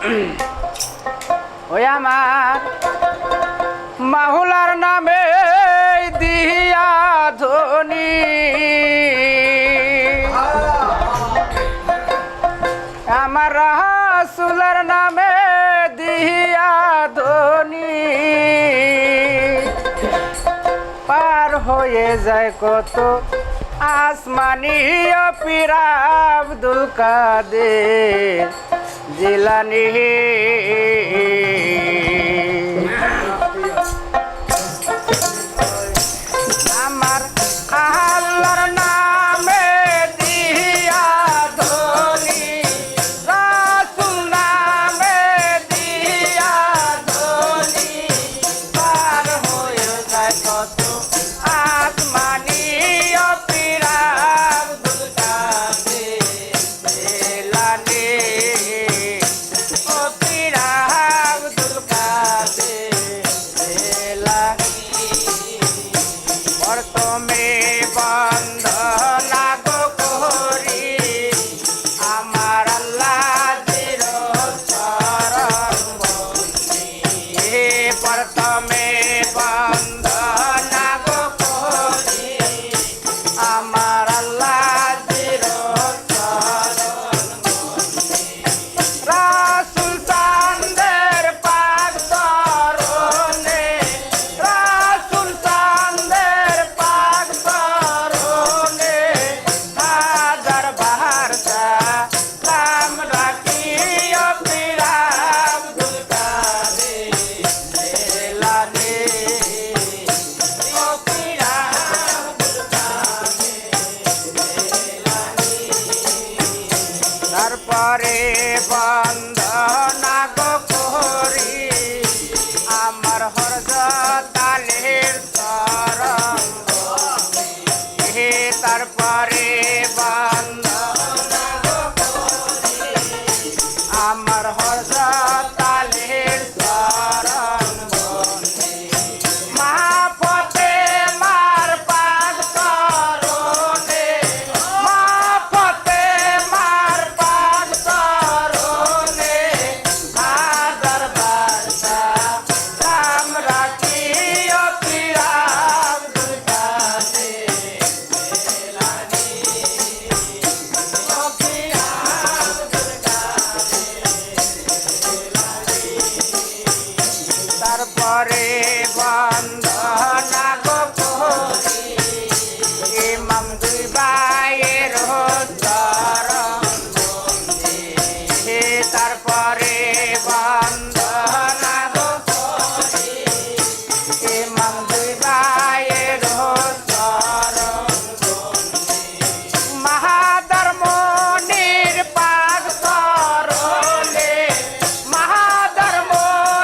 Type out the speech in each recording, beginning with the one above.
ওই আমার মাহুলার নামে দিয়া ধনী আমার রাসূলের নামে দিয়া ধনী পার হয়ে যায় কত আসমানি পীর আব্দুল কাদের জিলানী আমার আল্লাহর নামে দিয়া ধনী রাসূল নামে দিয়া ধনী পার হয়ে যায় কত আসমানি পীর আব্দুল কাদের জিলানী ও পীর আব্দুল কাদের জিলানী প্রথমে বন্দনা গো করি আমার আল্লাহর চরণ বন্দি প্রথমে বন্দনা গো করি আমার আল্লাহর চরণ বন্দি রাসূল চাঁদের পাক চরণে রাসূল চাঁদের পাক চরণে হাজার বার সালাম রাখি ও পীর আব্দুল কাদের জিলানী ও পীর আব্দুল কাদের জিলানী তারপরে বন্দনা গো করি আমার হযরত আলীর চরণ বন্দি তারপরে বন্দনা গো করি আমার হযরত আলীর চরণ বন্দি মা ফাতেমার পাক চরণে মা ফাতেমার পাক চরণে হাজার বার সালাম রাখি ও পীর আব্দুল কাদের জিলানী ও পীর আব্দুল কাদের জিলানী তারপরে বন্দনা গো করি ইমাম দুই ভাইয়ের চরণ বন্দি তারপরে বন্দনা গো করি ইমাম দুই ভাইয়ের চরণ বন্দি মহাধর্মনির পাক চরণে মহাধর্মনির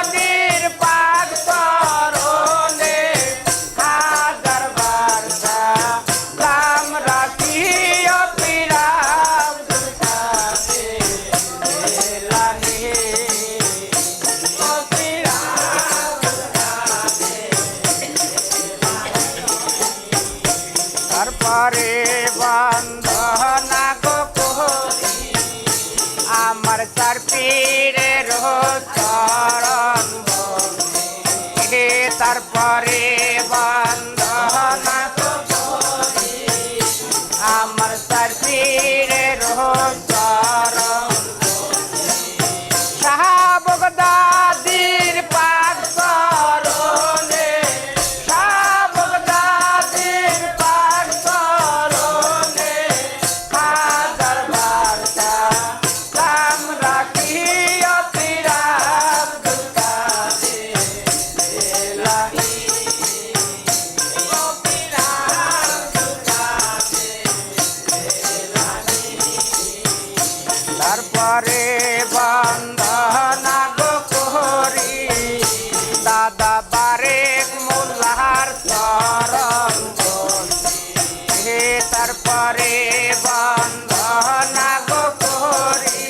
পাক চরণে হাজার বার সালাম রাখি ও পীর আব্দুল কাদের জিলানী ও পীর আব্দুল কাদের তারপরে বন্দনা গো করি আমার চার পীরের চরণ বন্দি তারপরে বন্দনা গো করি আমার চার পীরের চরণ শাহ বগদাদীর পাক চরণে শাহ বগদাদীর পাক চরণে হাজার বার সালাম রাখি ও পীর আব্দুল কাদের জিলানী ও পীর আব্দুল কাদের জিলানী তারপরে বন্দনা গো করি দাদা বারেক মোল্লার চরণ বন্দি তারপরে বন্দনা গো করি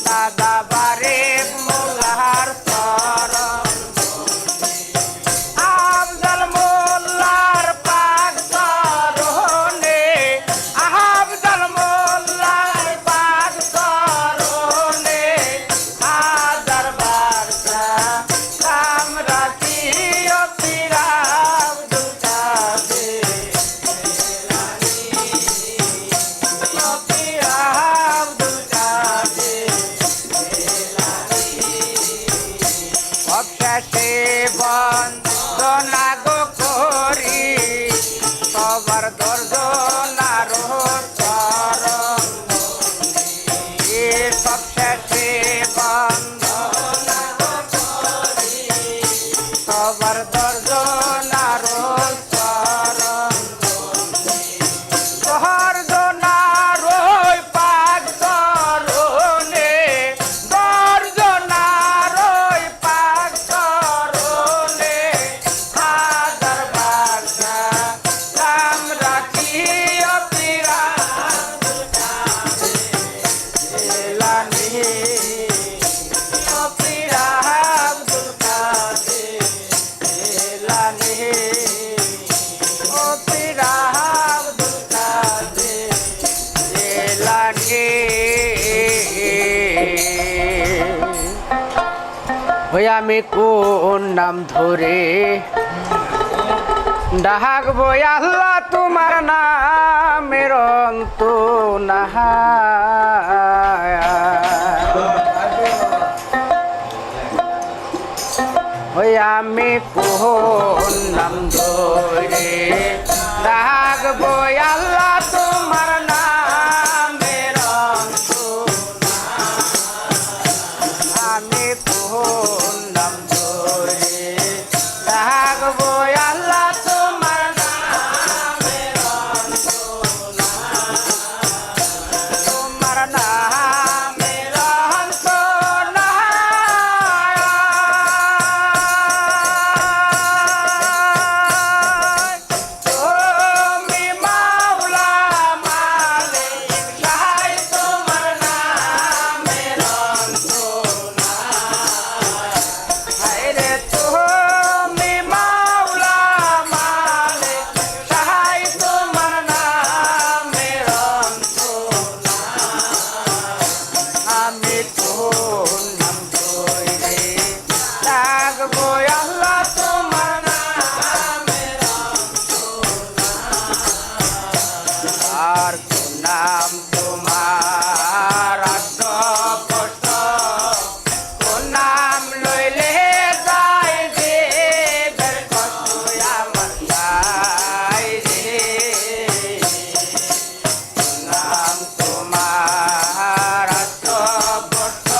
দাদা বারেক মোল্লার চরণ বন্দি আফজল মোল্লার পাক চরণে আফজল মোল্লার পাক চরণে শেষে বন্দনা গো করি সবার দর্জনার চরণ সব শেষে বন্দনা গো করি সবার দর্জনার চরণ দর্জনার পাক চরণে দর্জনার পাক চরণে হাজার বাসা রাম রাখিও পিরা এলানি ও পিরা আব্দুল কাদের এলানি ও পিরা আব্দুল কাদের এলানি ওই আমি কোন নাম ধরে ডাকবো আল্লাহ তোমার নামের অন্ত নাহা ওই আমি কোন নাম ধরে ডাকবো আল্লাহ তোমার নামের অন্ত আমি কোন নাম ধরে ডাকবো আল্লাহ তোমার নামের অন্ত তোমার নামের অন্ত তুমি মাওলা মালিক সাহাই তোমার নামের অন্ত হায়রে তুমি মাওলা মালিক সাহাই তোমার নামের অন্ত আমি তোর নাম ধরে ডাকবো আল্লাহ তোমার নামের আর কোন নাম তোমার কষ্ট কোন নাম লইলে যায় যে বের কষ্ট আমার যায় রে নাম তোমার কষ্ট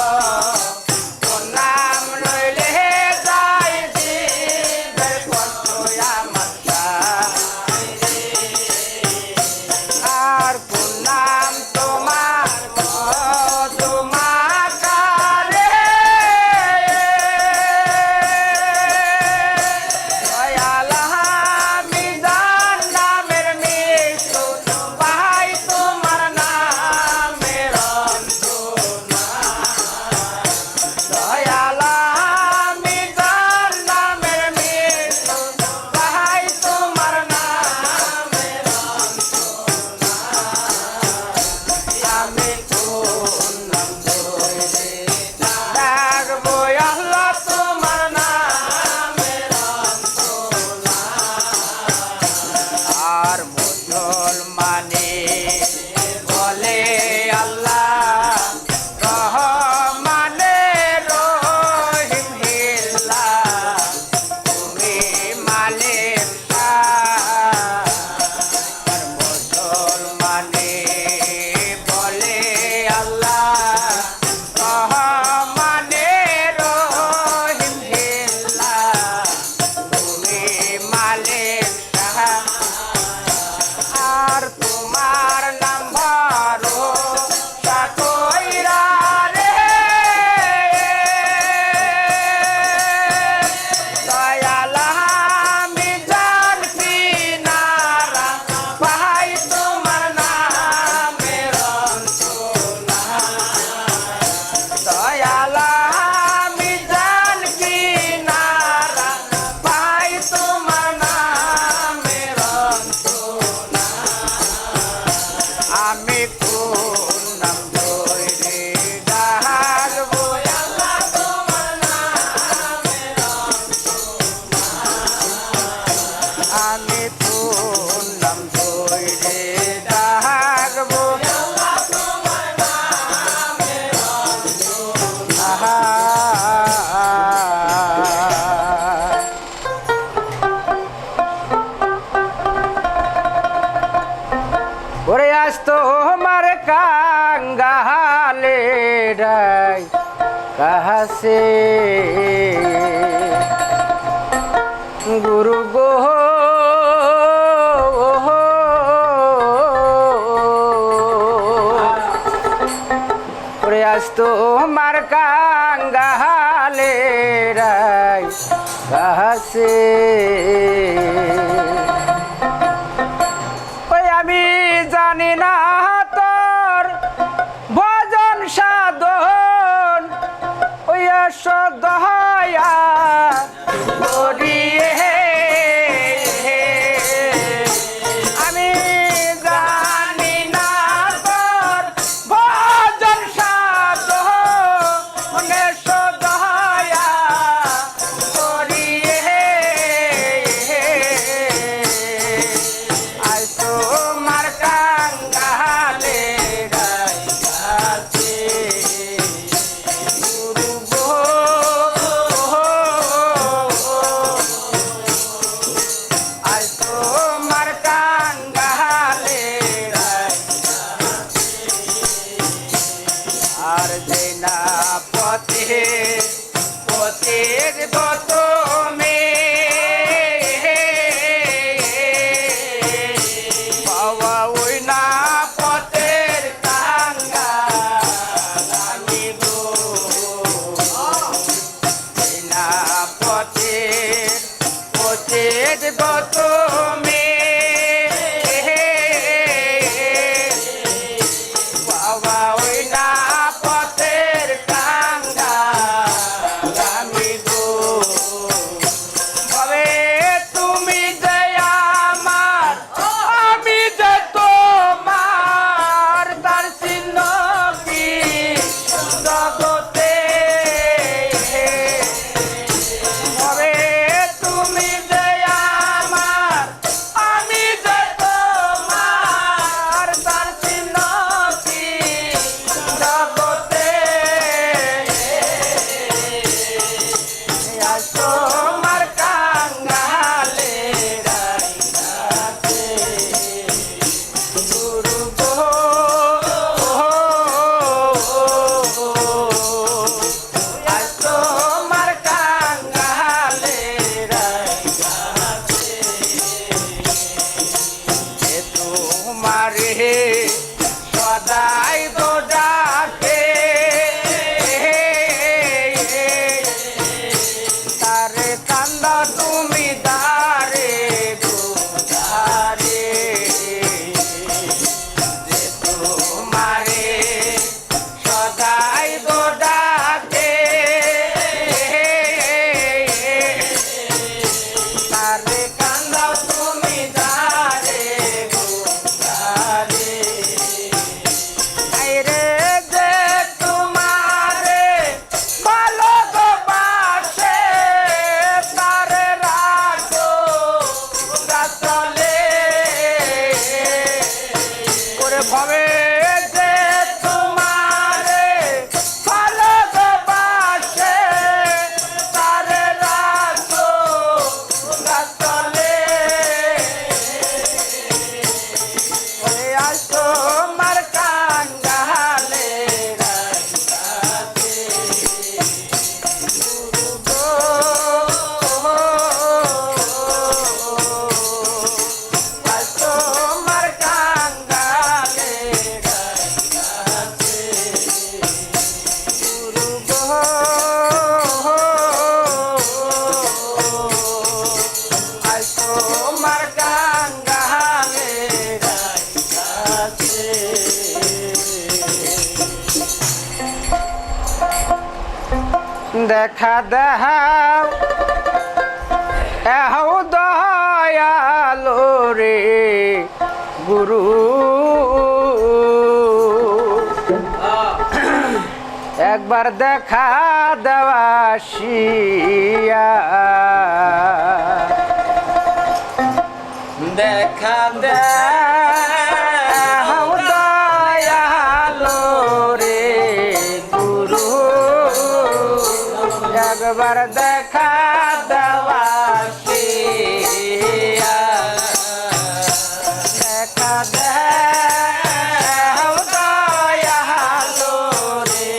जाए कहाँ से गुरु गो प्रयास তোমার কাঙ্গালে রাই कहाँ से ওই আমি জানি না তোর ভজন সাধন ওই সদয়া করিয়ে আমি জানি না তোর ভজন সাধন সদয়া করিয়ে আজ তোমার কাঙ্গালে গাইছে গুরু গো আজ তোমার কাঙ্গালে আর যে না পথে পথের গত মে বাবা ওই না পথের কাঙ্গা আমি গো ওই না পথের পথের গত মে বাবা ওই না পথের কাঙ্গা আমি গো তবে তুমি যে আমার আমি যে তোমার তার চিহ্ন কি জগতে তবে তুমি যে আমার আমি যে তোমার তার চিহ্ন কি জগতে আজ তোমার কাঙ্গালে রাইছে গুরু গো আজ তোমার কাঙ্গালে রাইছে তোমারে সদাই তো ডাকে তারে কান্দা তুমি দারে গো দারে যে তোমারে সদাই তো ডাকে তারে কান্দা তুমি দারে গো দারে আইরে যে তোমারে ভালোবাসে তারে রাখো রাতলে করে ভবে যে তোমারে ভালোবাসে তারে রাখো রাতলে ওরে আজ তোমার কাঙ্গালে রাইছে গুরু গো আজ তোমার কাঙ্গালে রাইছে গুরু গো আজ তোমার কাঙ্গালে রাইছে দেখা দেখাও এহো দয়ালো রে গুরু একবার দেখা দেওয়াশিয়া দেখা দেও দয়ালো রে গুরু একবার দেখা দেওয়াশিয়া দেখা দেও দয়ালো রে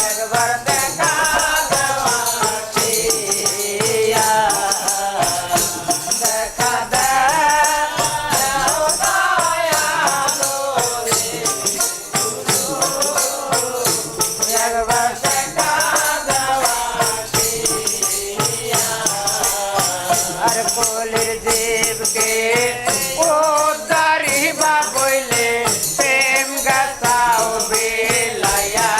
একবার দেখা দেওয়া দেখা দাও দয়ালো রে একবার দেখা দেওয়া আর কলির জীবকে ও দারিবা বইলে প্রেম গাছাও বেলায়া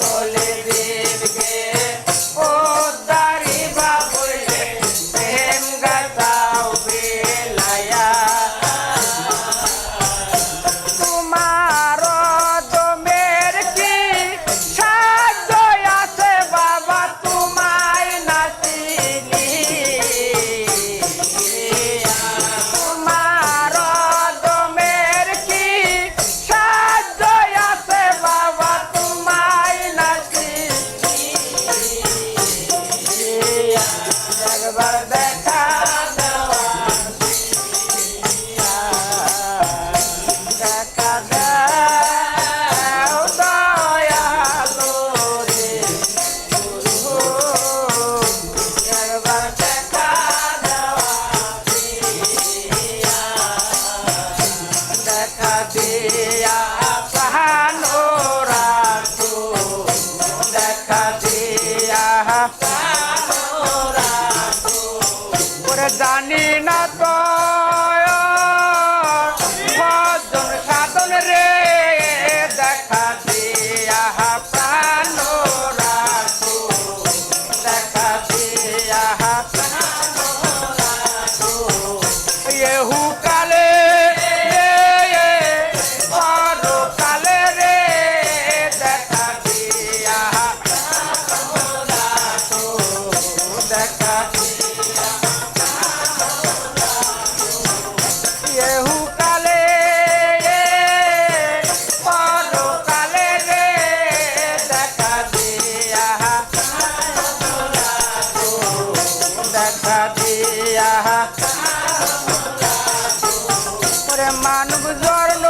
কলির জীবকে ও দারিবা বইলে প্রেম গাছাও বেলায়া তোমার দমের কি সাধ্য আছে বাবা তোমায় না চিনি তোমার দমের কি সাধ্য আছে বাবা তোমায় না চিনি একবার দেখা দেওয়া দেখা দাও দয়ালো রে একবার দেখা দেওয়া দেখা দিয়া প্রাণো রাখো দেখা দিয়া প্রাণো রাখো ওরে জানি না তো ভজন সাধন রে দেখা দিয়া প্রাণো রাখো দেখা দিয়া প্রাণো রাখো এহু কালে পরো কালে রে দেখা দিয়া প্রাণো রাখো দেখা এহু কালে পরো কালে রে দেখা দিয়া দেখা দিয়া ওরে মানব জর্ণ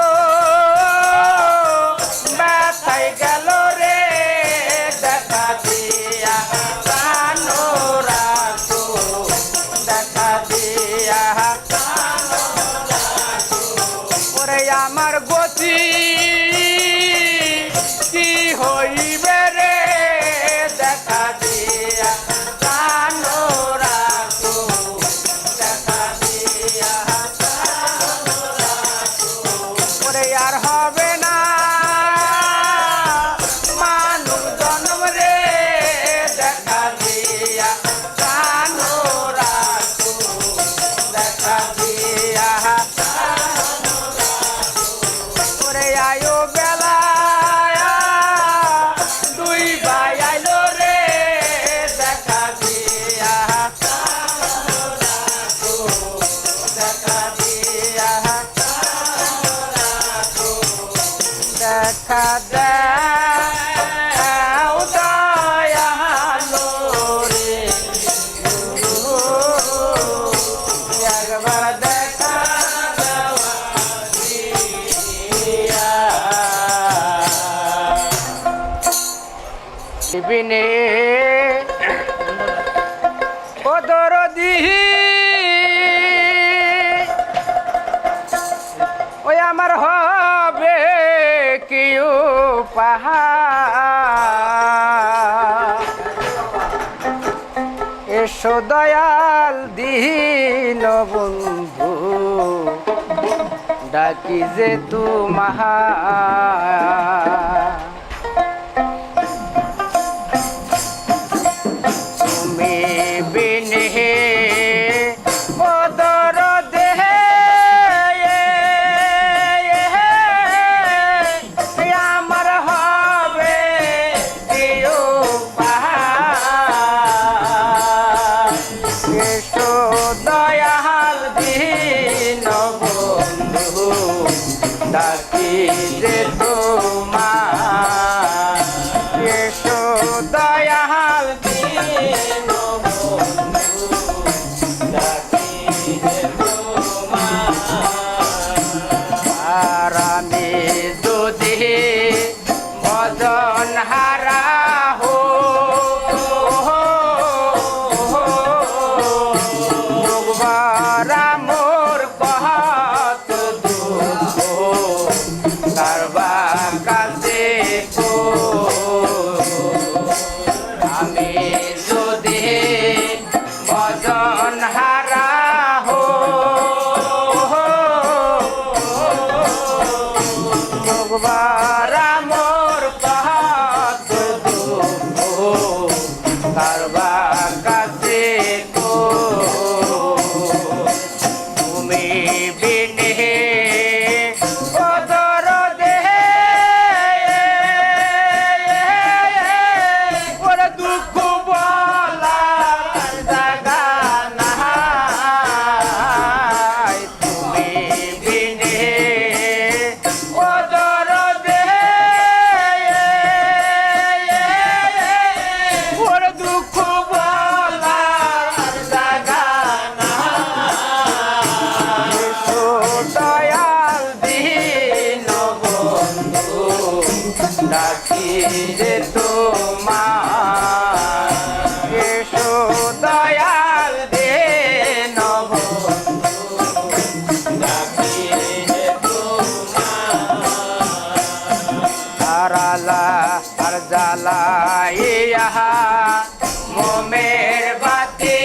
ব্যথায় গেল রে দেখা দিয়া প্রাণো রাখো দেখা দিয়া ওরে আমার গতি কি হইবে রে দেখা দিয়া প্রাণো রাখো দেখা দিয়া ওরে আর হবে না মানব জন্ম রে দেখা দিয়া প্রাণো রাখো দেখা দিয়া ওরে আয়ো বেলা দুই ভাই আইলো রে দেখা দিয়া দেখা দিয়া দেখা দাও দয়ালো রে একবার দেখা দেওয়া বিনে ও দরদি ওই আমার হবে কি উপহার এসো দয়াল দীন বন্ধু ডাকি যে তোমার তুমি বিনে ও দরদে আমার হবে কি উপহার এসো দয়াল দীন বন্ধু ডাকি যে তোমার এসো দয়াল দীন বন্ধু ডাকি যে তোমার আর আমি একবার আমর পাহাড় কারবা কাছে কো তুমি বিনে ওদর দেহে ওরে দুঃখ বলার জায়গা নাই তুমি বিনে ওদর দেহে ওরে দুঃখ বলার জায়গা নাই দয়াল দিন বন্ধু ডাকি যে তোমার এসো দয়াল দিন বন্ধু ডাকি যে তোমার আলা আর জালা ইহা মোমের বাতি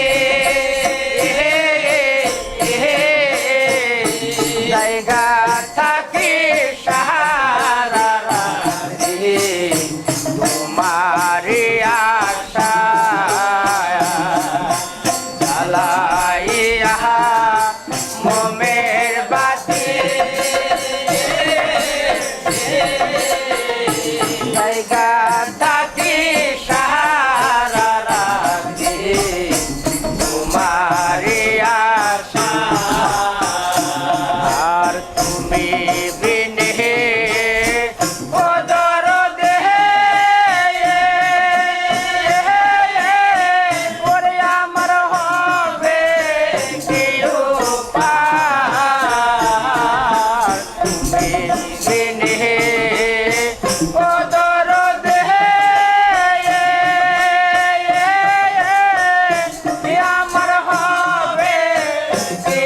জায়গা থাকি সাহারা রাখি তোমারি আশা জ্বালাইয়া মোমের বাতি জায়গা থাকি সাহারা রাখি তোমারি আশা আর তুমি বিনে ওদর দেহে ওরে আমার হবে কি উপায় তুমি বিনে ওদর দেহে আমার হবে কি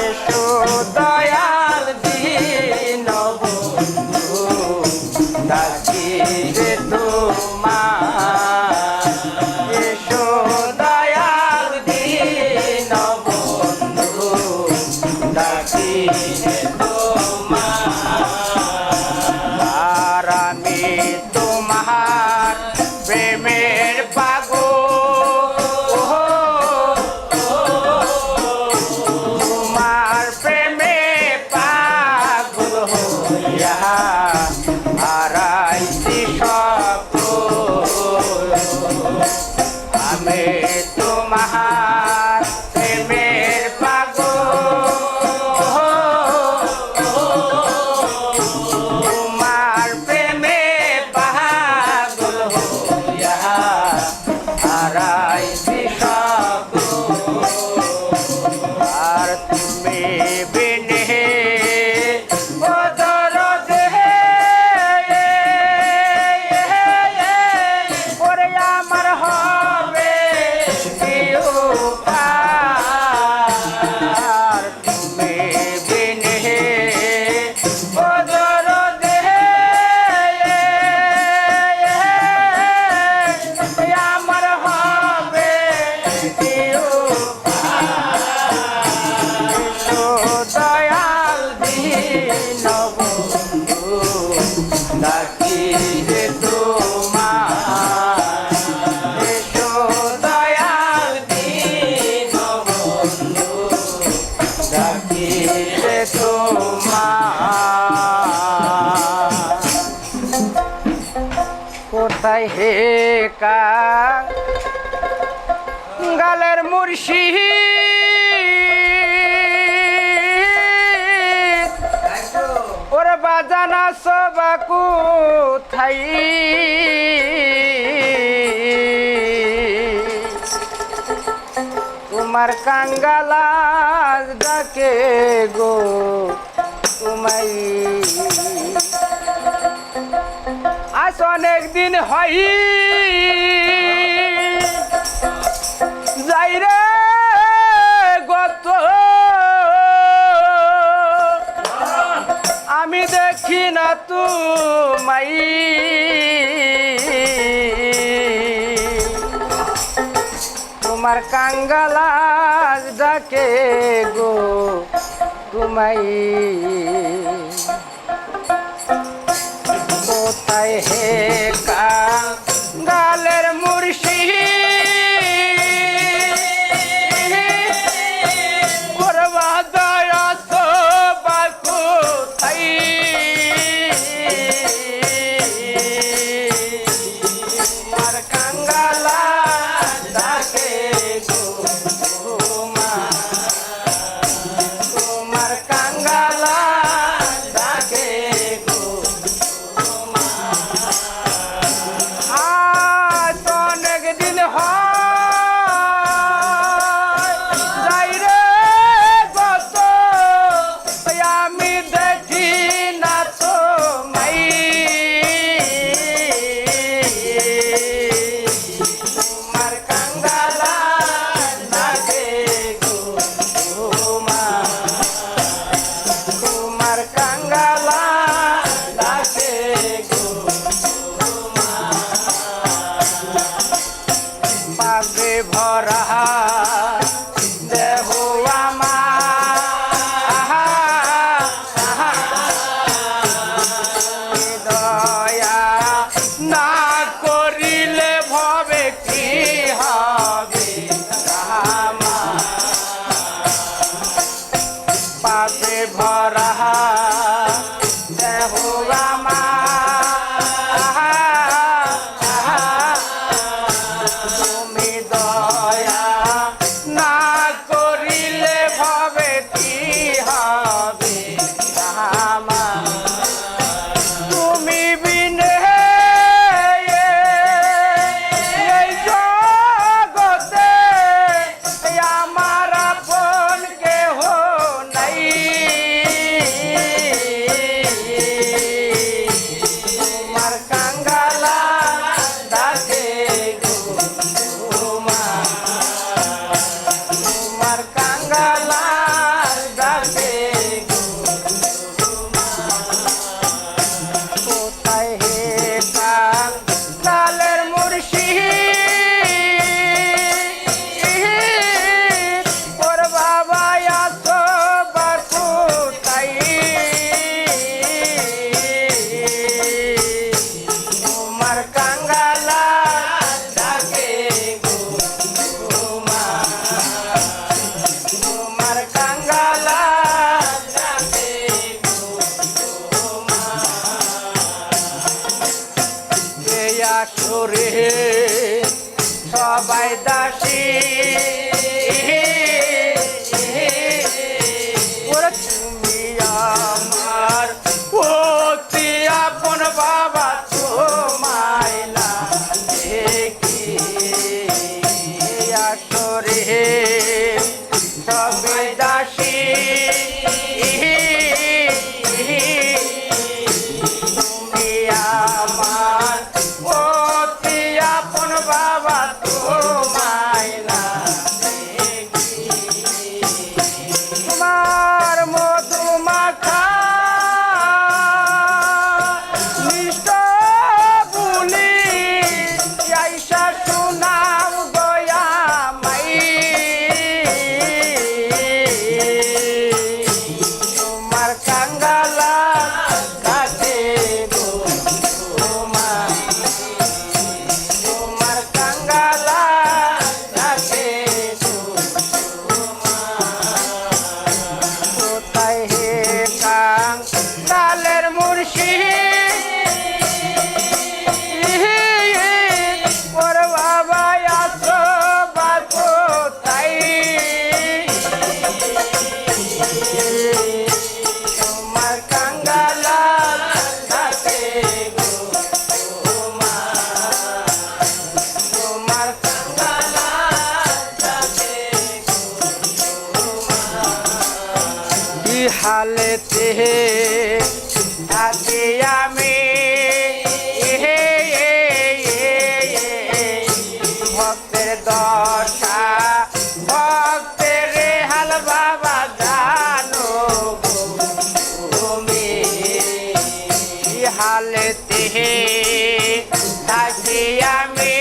এসো দয়াল দিন বন্ধু ডাকি যে তোমার এসো দয়াল দিন বন্ধু ডাকি যে তোমার আমি তোমার প্রেমের তোমার প্রেমে পাগল হইয়া হারাইছি সব আমি তোমার প্রেমের তোমার প্রেমে পাগল হইয়া হারাইছি সব আর তুমি বিনে ওদর দেহে ওরে আমার হবে কি উপায় তুমি বিনে ওদর দেহে আমার হবে কি দয়াল দিন বন্ধু ডাকি যে তোমার এসো দয়াল দিন বন্ধু ডাকি যে তোমার কোথায় হে গালের মুর্শিদ ওর বাজানা সবাকু থাই তোমার কাঙ্গালা ডাকে গো তোমাই আজ অনেক দিন হয় যাই রে গত আমি দেখি না তুমাই তোমার কাঙ্গালা ডাকে গো ঘুমাই কোথায় হে কাঙ্গালের মুর্শি করবা দয়া তো বা কোথায় তোমার কাঙ্গালা ডাকে গো মা তোমার কাঙ্গালা ডাকে গো মা আজ অনেক দিন হয় যাই রে গত আমি দেখি না তো মাই তোমার কাঙ্গালা ডাকে গো মা তোমার কাঙ্গালা ডাকে গো মা পাপে ভরা দেহ আমার দয়া না করিলে ভবে কি হবে আমার পাপে ভরা দেহ আমার তুমি দয়া না করিলে ভবে কি হবে আমার তুমি বিনে এই জগতে আমার আপন কেহ নাই তোমার কাঙ্গালা ডাকে গো মা তোমার কাঙ্গালা ডাকে গো মা কোথায় হে কাঙ্গালের মুর্শি ওর বাবা আছো বা কোথায় তোমার কাঙ্গালা ডাকে গো মা তোমার কাঙ্গালা ডাকে গো মা যে আসরে সবাই দাসী ওরে তুমি আমার অতি আপন বাবা তোমায় না দেখি আসরে সবাই দাসী তুমি আমার অতি আপন বাবা তোমায় না দেখি তোমার মধুমাখা নিষ্ঠ বুলি আইসা সুনাম গয়া মাই তোমার কাঙ্গালা ডাকে গো মা তোমার কাঙ্গালা ডাকে গো মা কোথায় হে কাঙ্গালের মুর্শি ওর বাবা আছো বা কোথায় তোমার কাঙ্গালা ডাকে গো মা তোমার কাঙ্গালা ডাকে গো মা কি হালেতে থাকি আমি ভক্তের দশা ভক্তের হাল বাবা জানো গো তুমি হালেতে থাকি আমি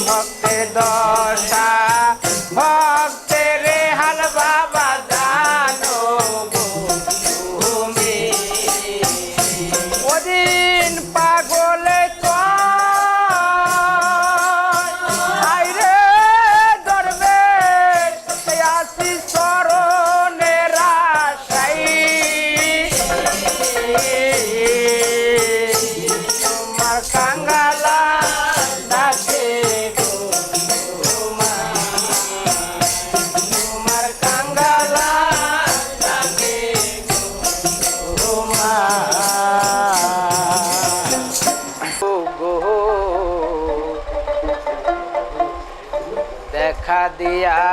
ভক্তের দশা দিয়া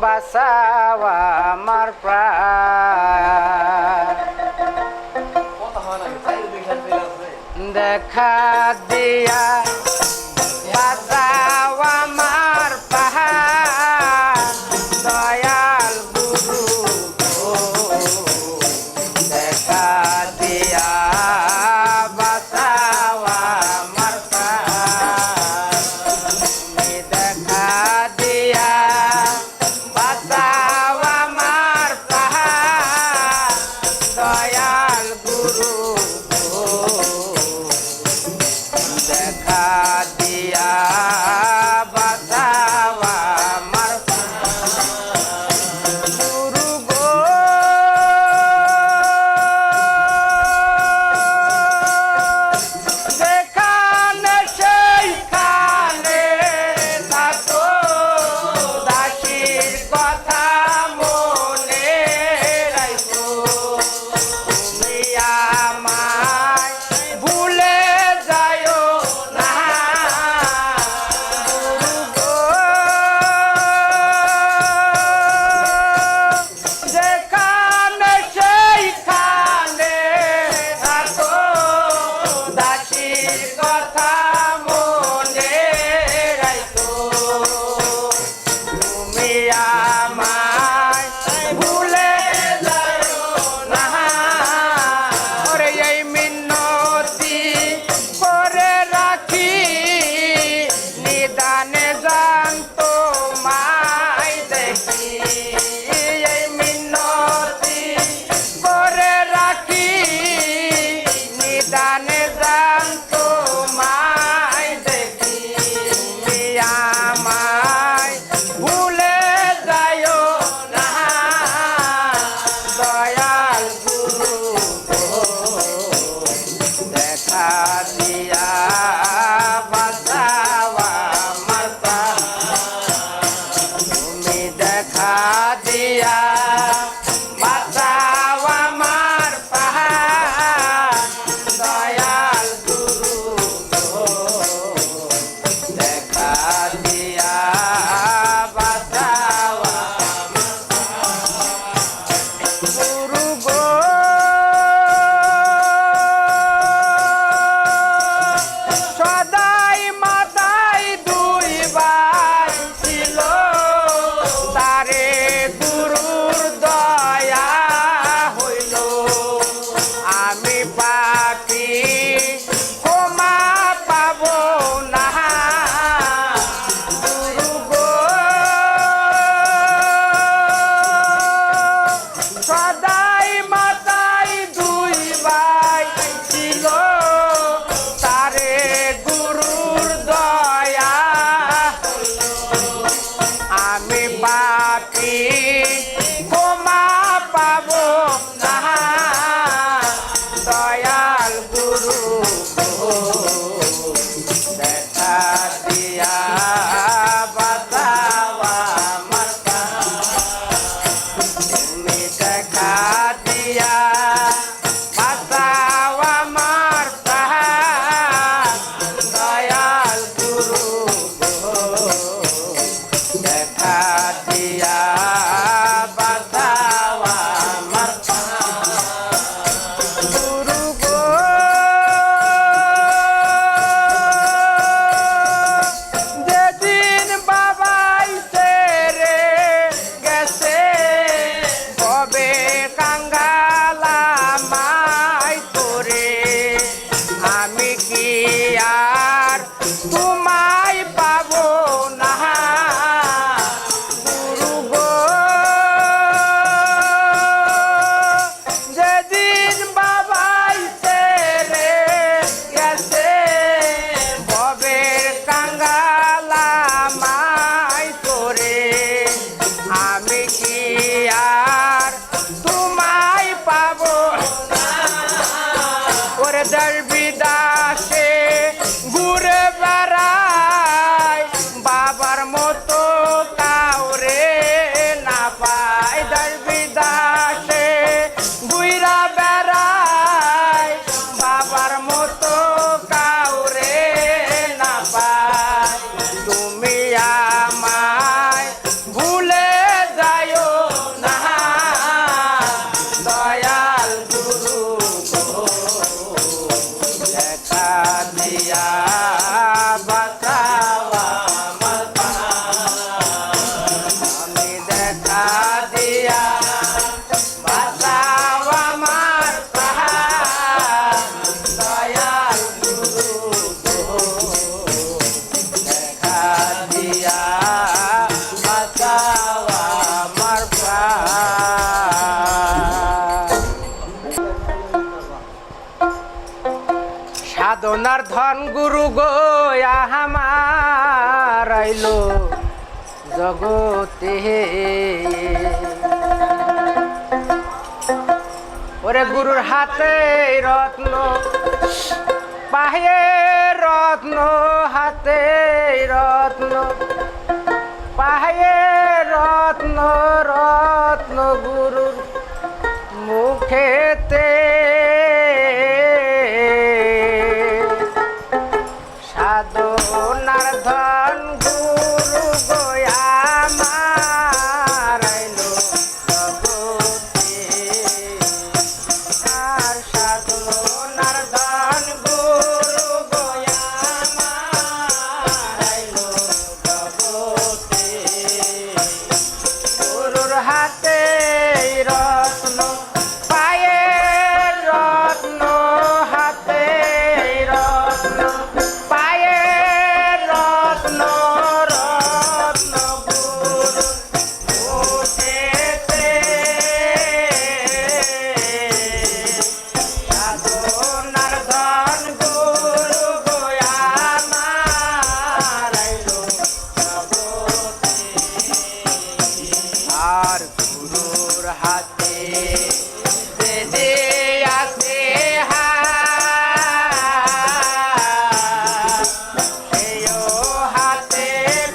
বাঁচাও আমার প্রাণ দেখা দিয়া বাঁচাও আমার প্রাণ দয়াল গুরু গো। দেখা দিয়া বাঁচাও আমার প্রাণ তুমি দেখা দিয়া বাঁচাও আমার প্রাণ দয়াল গুরু গো। দেখা দিয়া বাঁচাও আমার গুরু গো। যেখানে সেইখানে থাকো দাসীর কথা মনে রাখো তুমি আমায় ভুলে যায়ো না গুরু গো। যেখানে সেইখানে থাকো দাসীর কথা মনে রাখো তুমি আমায় ভুলে যায়ো না। ওরে এই মিনতি করে রাখি নিদানে জানতো মাই দেখি এই মিনতি করে রাখি নিদানে জানতো মাই দেখি তুমি আমায় ভুলে যায়ো না দয়াল গুরু গো। দেখা দিয়া বাঁচাও আমার প্রাণ তুমি দেখা দিয়া বাঁচাও আমার প্রাণ দয়াল গুরু গো। দেখা দিয়া বাঁচাও গুরু গো। সদাই মাতাই দুই ভাই ছিল তারে গুরুর দয়া হইল আমি পাপি ক্ষমা পাবো না গুরু গো। সদাই মাতাই দুই ভাই ছিল তারে গুরুর দয়া আমি পাপি ক্ষমা পাবো না দয়াল গুরু গো। দেখা দিয়া বাঁচাও আমার প্রাণ তুমি দেখা দিয়া বাঁচাও আমার প্রাণ দয়াল গুরু গো। দেখা দিয়া ধন গুরু গো আমার আইলো জগতে ওরে গুরুর হাতে রত্ন পায়ে রত্ন হাতে রত্ন পায়ে রত্ন রত্ন গুরুর মুখেতে সাধনার ধন গুরু গয়া মারাইলো জগতে আর সাধনার ধন গুরু গয়া মারাইলো জগতে গুরুর হাতে রত্ন পায়ে রত্ন হাতে রত্ন পায়ে রত্ন রত্ন গুরুর মুখেতে সাধনার ধন গুরু গয়া মারাইলো জগতে আর গুরুর হাতে বেদে আছে সেও হাতে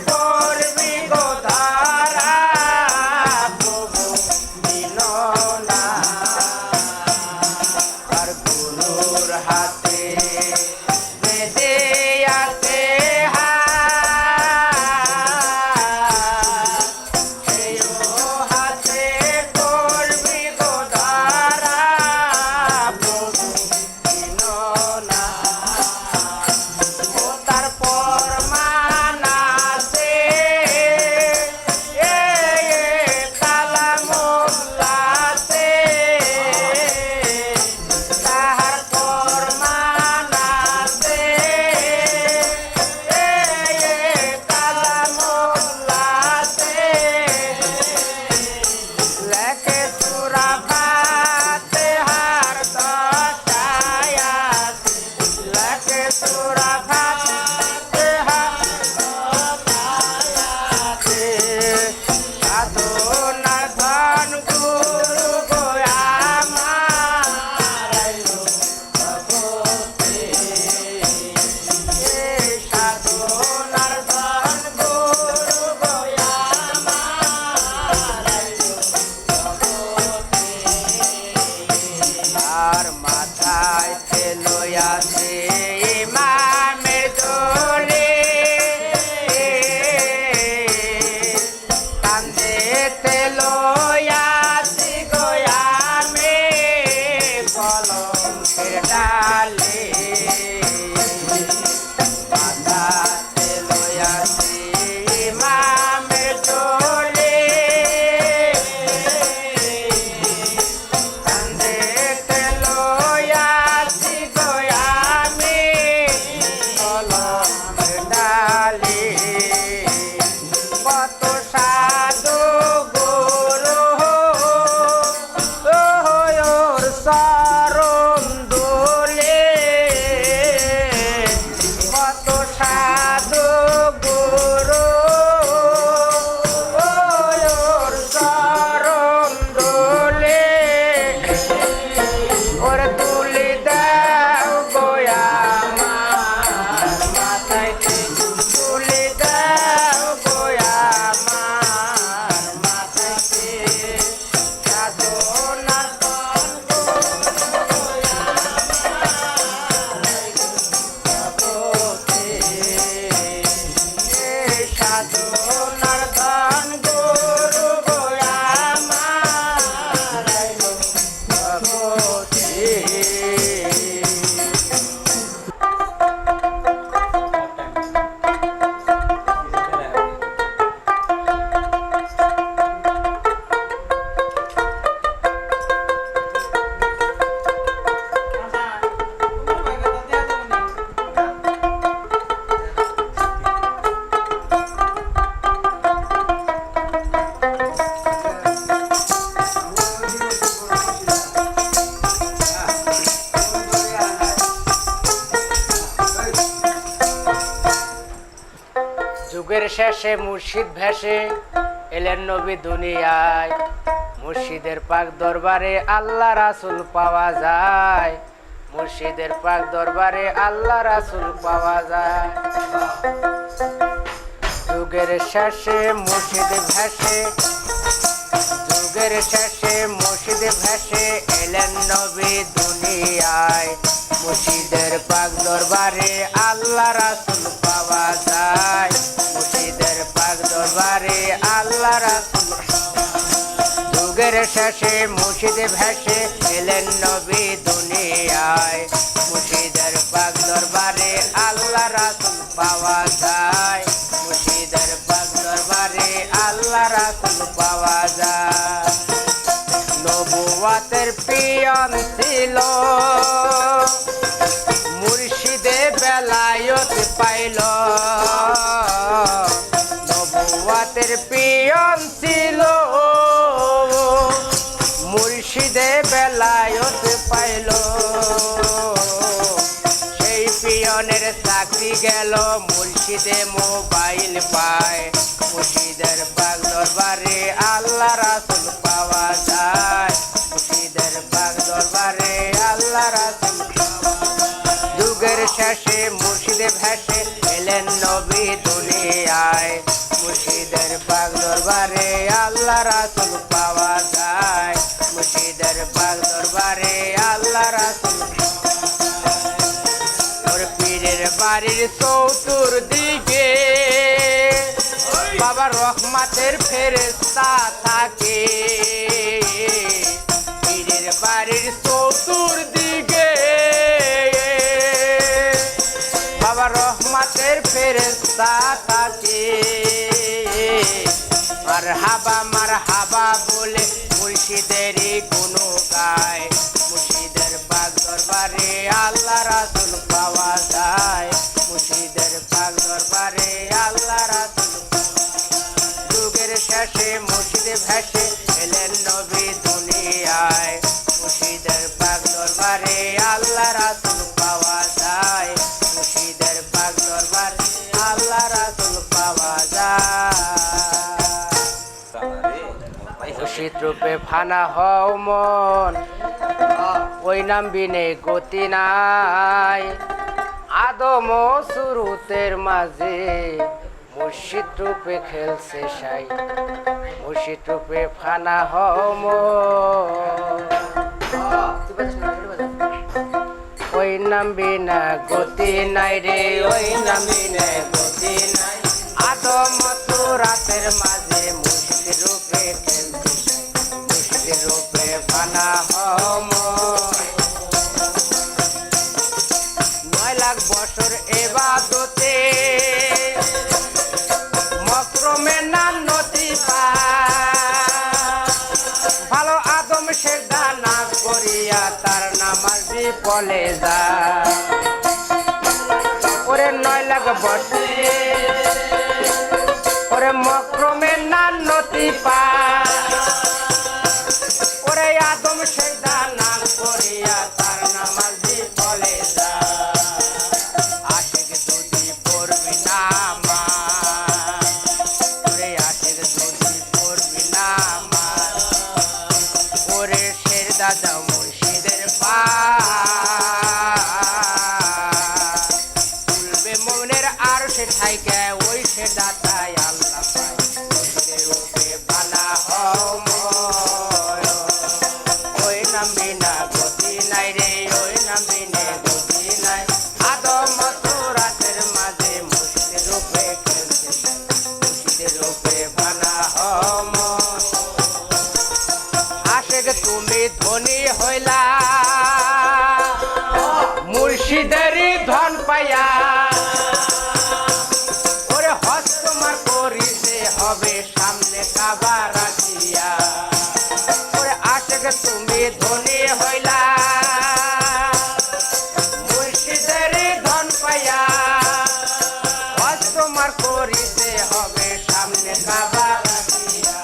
করবি গো ধারা প্রভু দিল না আর গুরুর হাতে বেদে আছে হাতে করবি গো ধারা প্রভু দিল না ও তার পরমানাতে কালা মোল্লাতে তাহার পরমানাতে কালা মোল্লাতে লেখে সুরা ফাতে হার দশায়াত লেখে সুরা ফাতে হার দশায়াতে সাধনার ধন গুরু গয়া মারাইলো জগতে সাধনার ধন গুরু গয়া মারাইলো আর মাথায় তেলো আছে ইমামের দোলে কান্দে তেলো আছি গোয়ামে কলঙ্কের ডালে মাথা তেলো আছে ইমামের দোলে কান্দে তেলো আছি গোয়ামে কলঙ্কের ডালে কত সাধু গুরু শেষে মুর্শিদ ভেসে এলেন নবী দুনিয়ায়। মুর্শিদের পাক দরবারে আল্লাহ রাসূল পাওয়া যায়। মুর্শিদের পাক দরবারে আল্লাহ রাসূল পাওয়া যায়। যুগের শেষে মুর্শিদ ভেসে, যুগের শেষে মুর্শিদ ভেসে এলেন নবী দুনিয়ায়। মুর্শিদের পাক দরবারে আল্লাহ রাসূল পাওয়া যায়। মুর্শিদের পাক দরবারে আল্লাহ রাসূল। যুগের শেষে মুর্শিদ ভেসে এলেন নবী দুনিয়ায়। মুর্শিদের পাক দরবারে আল্লাহ রাসূল পাওয়া যায়। মুর্শিদের পাক দরবারে আল্লাহ রাসূল পাওয়া যায়। নবুয়তের পিয়ন ছিল, মুর্শিদে বেলায়েত পাইল। নবুয়তের পিয়ন ছিল, মুর্শিদে বেলায়েত পাইল। সেই পিয়নের চাকরি গেল, মুর্শিদে মোবাইল পায়। মুর্শিদের পাক দরবারে আল্লাহ রাসূল পাওয়া যায়। মুর্শিদের পাক দরবারে আল্লাহ রাসূল। যুগের শেষে মুর্শিদ ভেসে এলেন নবী দুনিয়ায়। মুর্শিদের পাক দরবারে আল্লাহ রাসূল পাওয়া যায়। মুর্শিদের পাক দরবারে আল্লাহ রাসূল। ওর পীরের বাড়ির চতুর্দিকে বাবা রহমতের ফেরেশতা থাকে। পীরের বাড়ির চতুর্দিকে বাবা রহমতের ফেরেশতা থাকে। মারহাবা মারহাবা বলে মুর্শিদেরই গুণ গায়। মুর্শিদের পাক দরবারে আল্লাহ রাসূল পাওয়া যায়। মুর্শিদের পাক দরবারে আল্লাহ রাসূল। যুগের শেষে মুর্শিদ ভেসে এলেন নবী দুনিয়ায়। মুর্শিদের পাক দরবারে আল্লাহ রাসূল পাওয়া যায়। মুর্শিদের পাক দরবারে আল্লাহ রাসূল পাওয়া যায়। মুর্শিদ রূপে ফানা হও মন, ওই নাম বিনে গতি নাই। আদম ও সুরুতের মাঝে মুর্শিদ রূপে খেলছে সাই। মুর্শিদ রূপে ফানা হও মন, ওই নাম বিনা গতি নাই রে, ওই নাম বিনা গতি নাই। আদম সুরাতের মাঝে মুর্শিদ রূপে খেলছে সাই। মুর্শিদ রূপে ফানা হও মন। 9 লাখ বছর ইবাদতে মকরমে না নদী পায়। ভালো আদম সেজদা না করিয়া তার নামাজি বলে যায়। ওরে 9 লাখ বছর ওরে মকরমে না নদী পায়। ওরে আদম সেজদা না করিয়া তার নামাজি বলে যায়। আশিক যদি পড়বি নামাজ, ওরে আশিক যদি পড়বি নামাজ, ওরে সেজদা দাও মুর্শিদের পায়। তুলবে মনের আরশে থাইকে ওই সেজদা তাই আল্লাহ পায়। মুর্শিদের রূপে বানা হও মন, ওই নাম বিনা গতি নাই রে, ওই নাম বিনা গতি নাই। আদম সুরাতের মাঝে মুর্শিদের রূপে খেলছে সাই। মুর্শিদের রূপে বানা হও মন। আশেক তুমি ধনী হইলা মুর্শিদেরই ধন পাইয়া। ওরে হজ তোমার করিতে হবে সামনে কাবা রাখিয়া। ওরে আশেক তুমি ধনী হইলা মুর্শিদেরই ধন পাইয়া। হজ তোমার করিতে হবে সামনে কাবা রাখিয়া।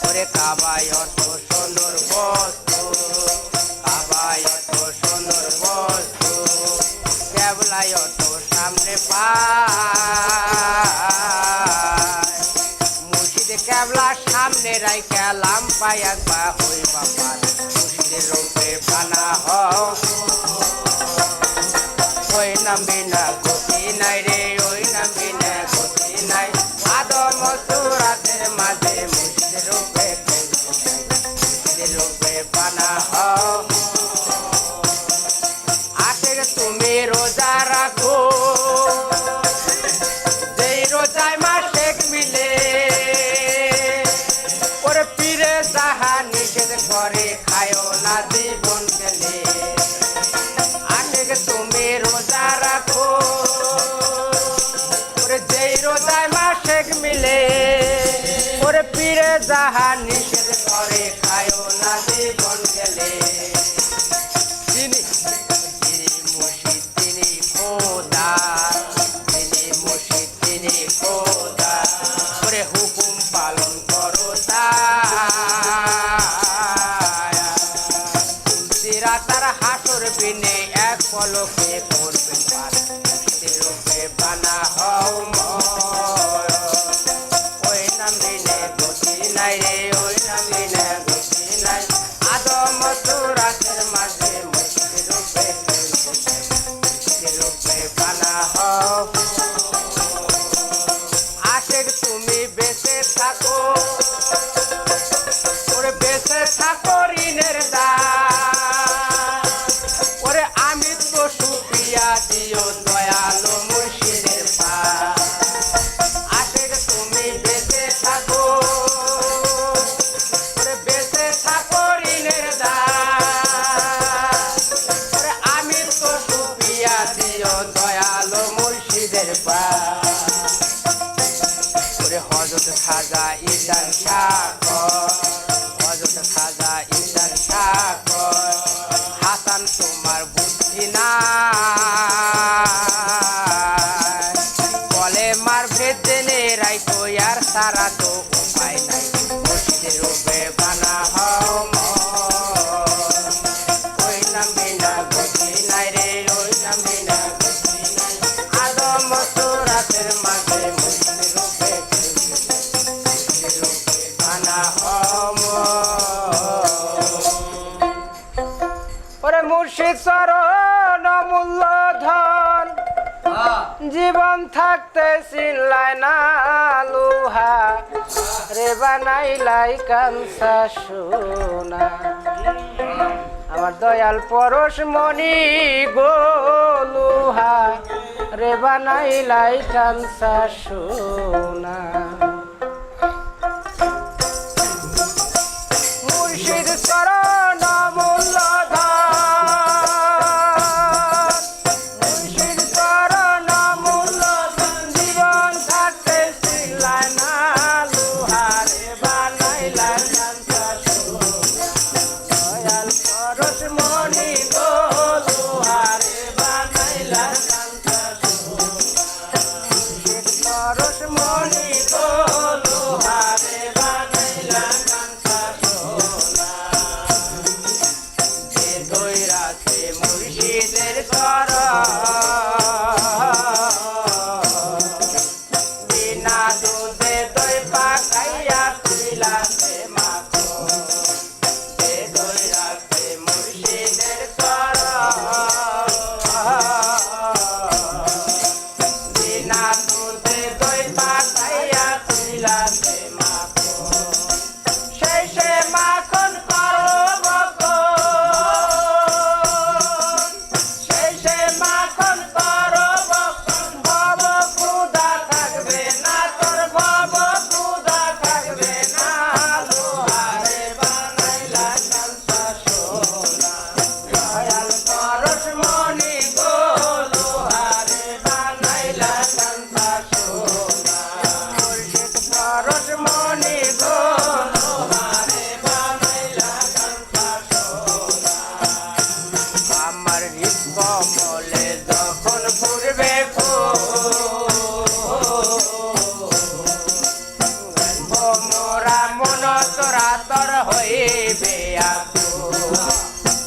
ওরে কাবায় অত সুন্দর বস্তু, কাবায় অত সুন্দর বস্তু, কেবলায় অত সামনে পায়। সামনে রাইখা লাম্পাই একবার হই বাবার মুর্শিদের রূপে বানা হও ওই নামবি না গতি নাই রে ওই নামবি না গতি নাই আদম সুরাতের মাঝে মুর্শিদের রূপে মুর্শিদের রূপে বানা হও আশেক তুমি রোজা রাখো যেই রোজায় মাসেক মিলে ওরে পীরে যাহা নিষেধ করে খায়ও না জীবন গেলে আশেক তুমি রোজা রাখো ওরে যেই রোজায় মাসেক মিলে ওরে পীরে যাহা নিষেধ করে খায়ও না জীবন গেলে তিনি মুর্শিদ তিনি খোদা তিনি মুর্শিদ তিনি খোদা ওরে হুকুম পালন করো তুলসীরা তার হাসর বিনে এক পলকে করবে পার মুর্শিদের রূপে বানা হও ওই নাম বিনে গতি নাই রে ওই নাম বিনে গতি নাই আদম সুরাতের মাঝে মুর্শিদের রূপে বানা হও আশেক তুমি বেঁচে থাকো ওরে বেঁচে থাকো ঋণের দান ওরে আমি তো সুপ্রিয়া দিও দয়ালু মুর্শিদের পার আশেক তুমি বেঁচে থাকো ওরে বেঁচে থাকো ঋণের দান ওরে আমি তো সুপ্রিয়া দিও দয়ালু মুর্শিদের পার ওরে হযরত খাজা ইসার শাকর হযরত খাজা ইসার শাকর হাসান তোমার বুদ্ধি না বলে মার ভেদ জেনে রাইখো আর সারা তো উপায় নাই মুর্শিদের রূপে বানা হও ওই নাম বিনা গতি নাই রে ওই নাম বিনা গতি নাই আদম সুরাতের মাঝে মুর্শিদের রূপে বানা হও ওরে মুর্শিদ চরণ অমূল্য ধন জীবন থাকতে চিনলাই না লোহা রে বানাইলাই কাঞ্চা সোনা আমার দয়াল পরশ মণি গো লোহা রে বানাইলাই কাঞ্চা সোনা মুর্শিদ চরণ অমূল্য ধন মুর্শিদ চরণ অমূল্য ধন জীবন থাকতে চিনলাই না লোহা রে বানাইলাই কাঞ্চা সোনা দয়াল পরশ মণি গো লোহা রে বানাইলাই কাঞ্চা সোনা মুর্শিদ পরশ মণি গো লোহা রে বানাইলাই কাঞ্চা সোনা যে দইরাছে মুর্শিদের বিনা দুধে দই পাকাইয়া তুইলাছে মাখো যে দইরাছে মুর্শিদের বিনা দুধে দই পাকাইয়া তুইলাছে মাখো সেই সে মাখন করো বকন সেই সে মাখন করো বকন ভব ক্ষুধা থাকবে না তোর ভব ক্ষুধা থাকবে না লোহারে বানাইলা কাঞ্চা সোনা দয়াল পরশ মণি গো লোহারে বানাইলা কাঞ্চা সোনা মুর্শিদ পরশ মণি গো লোহারে বানাইলা কাঞ্চা সোনা আমার হৃদ কমলে যখন ফুরবে মোরা মন তোরা তর হইবে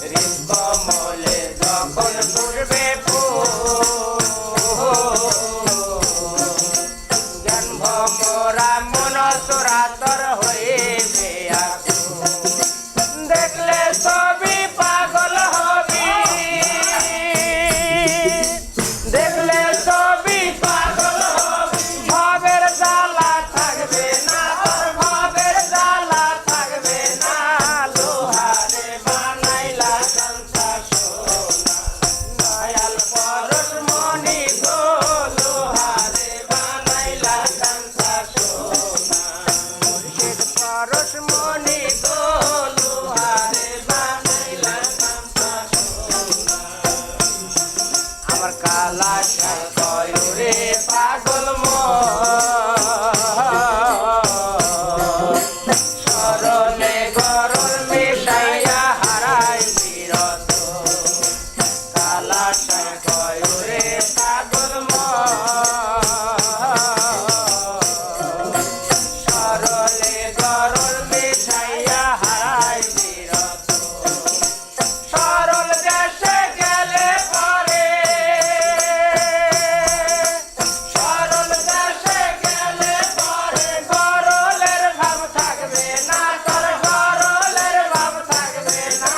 হৃদ কমলে যখন ফুরবে জ্ঞান ভমরা মন তোরা তর হয়ে মনি গো লোহারে বানাইলা কাঞ্চা সোনা। আমার কালা শাল কয় রে পাগল সরলে গরল মিশাইয়া হারাই বিরত। কালা শাল কয় রে পাগল সরলে গরল মিশাইয়া হারাই বিরত। সরল দেশে গেলে পরে সরল দেশে গেলে পরে গরলের ভাব থাকবে না, তোর গরলের ভাব থাকবে না।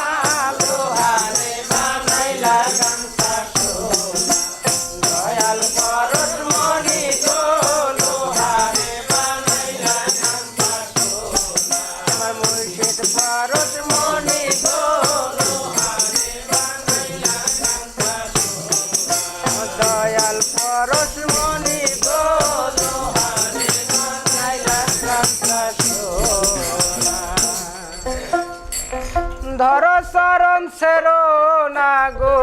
লোহারে বানাইলা কাঞ্চা সোনা। দয়াল পরশমণি গো লোহারে বানাইলা কাঞ্চা সোনা। আমার মুর্শিদ পরশমণি গো লোহারে বানাইলা কাঞ্চা সোনা। দয়াল পরশমণি গো লোহারে বানাইলা কাঞ্চা সোনা। ধর শরণ সেরো না গো,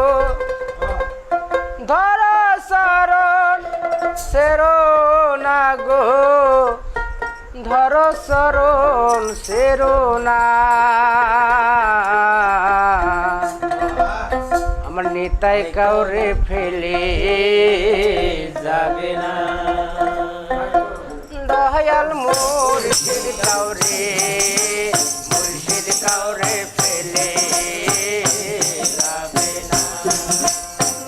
ধর শরণ সেরো না গো, ধর শরণ সেরো না। আমার নিতাই কাউরে ফেলে যাবে না। দয়াল মুর্শিদ কাউরে মুর্শিদ কাউরে ফেলে যাবে না।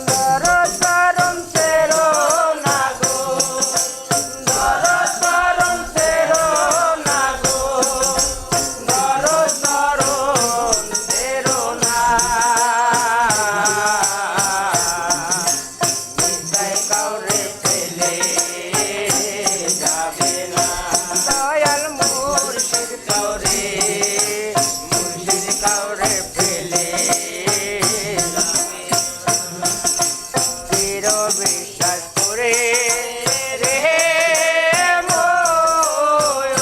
ধর শরণ সেরো না গো, ধর শরণ সেরো না গো, ধর শরণ সেরো না। নিতাই কাউরে ফেলে যাবে না। দয়াল মুর্শিদ কাউরে মুর্শিদ কাউরে ফেলে যাবে না। চির বিশ্বাস করে রে মোয়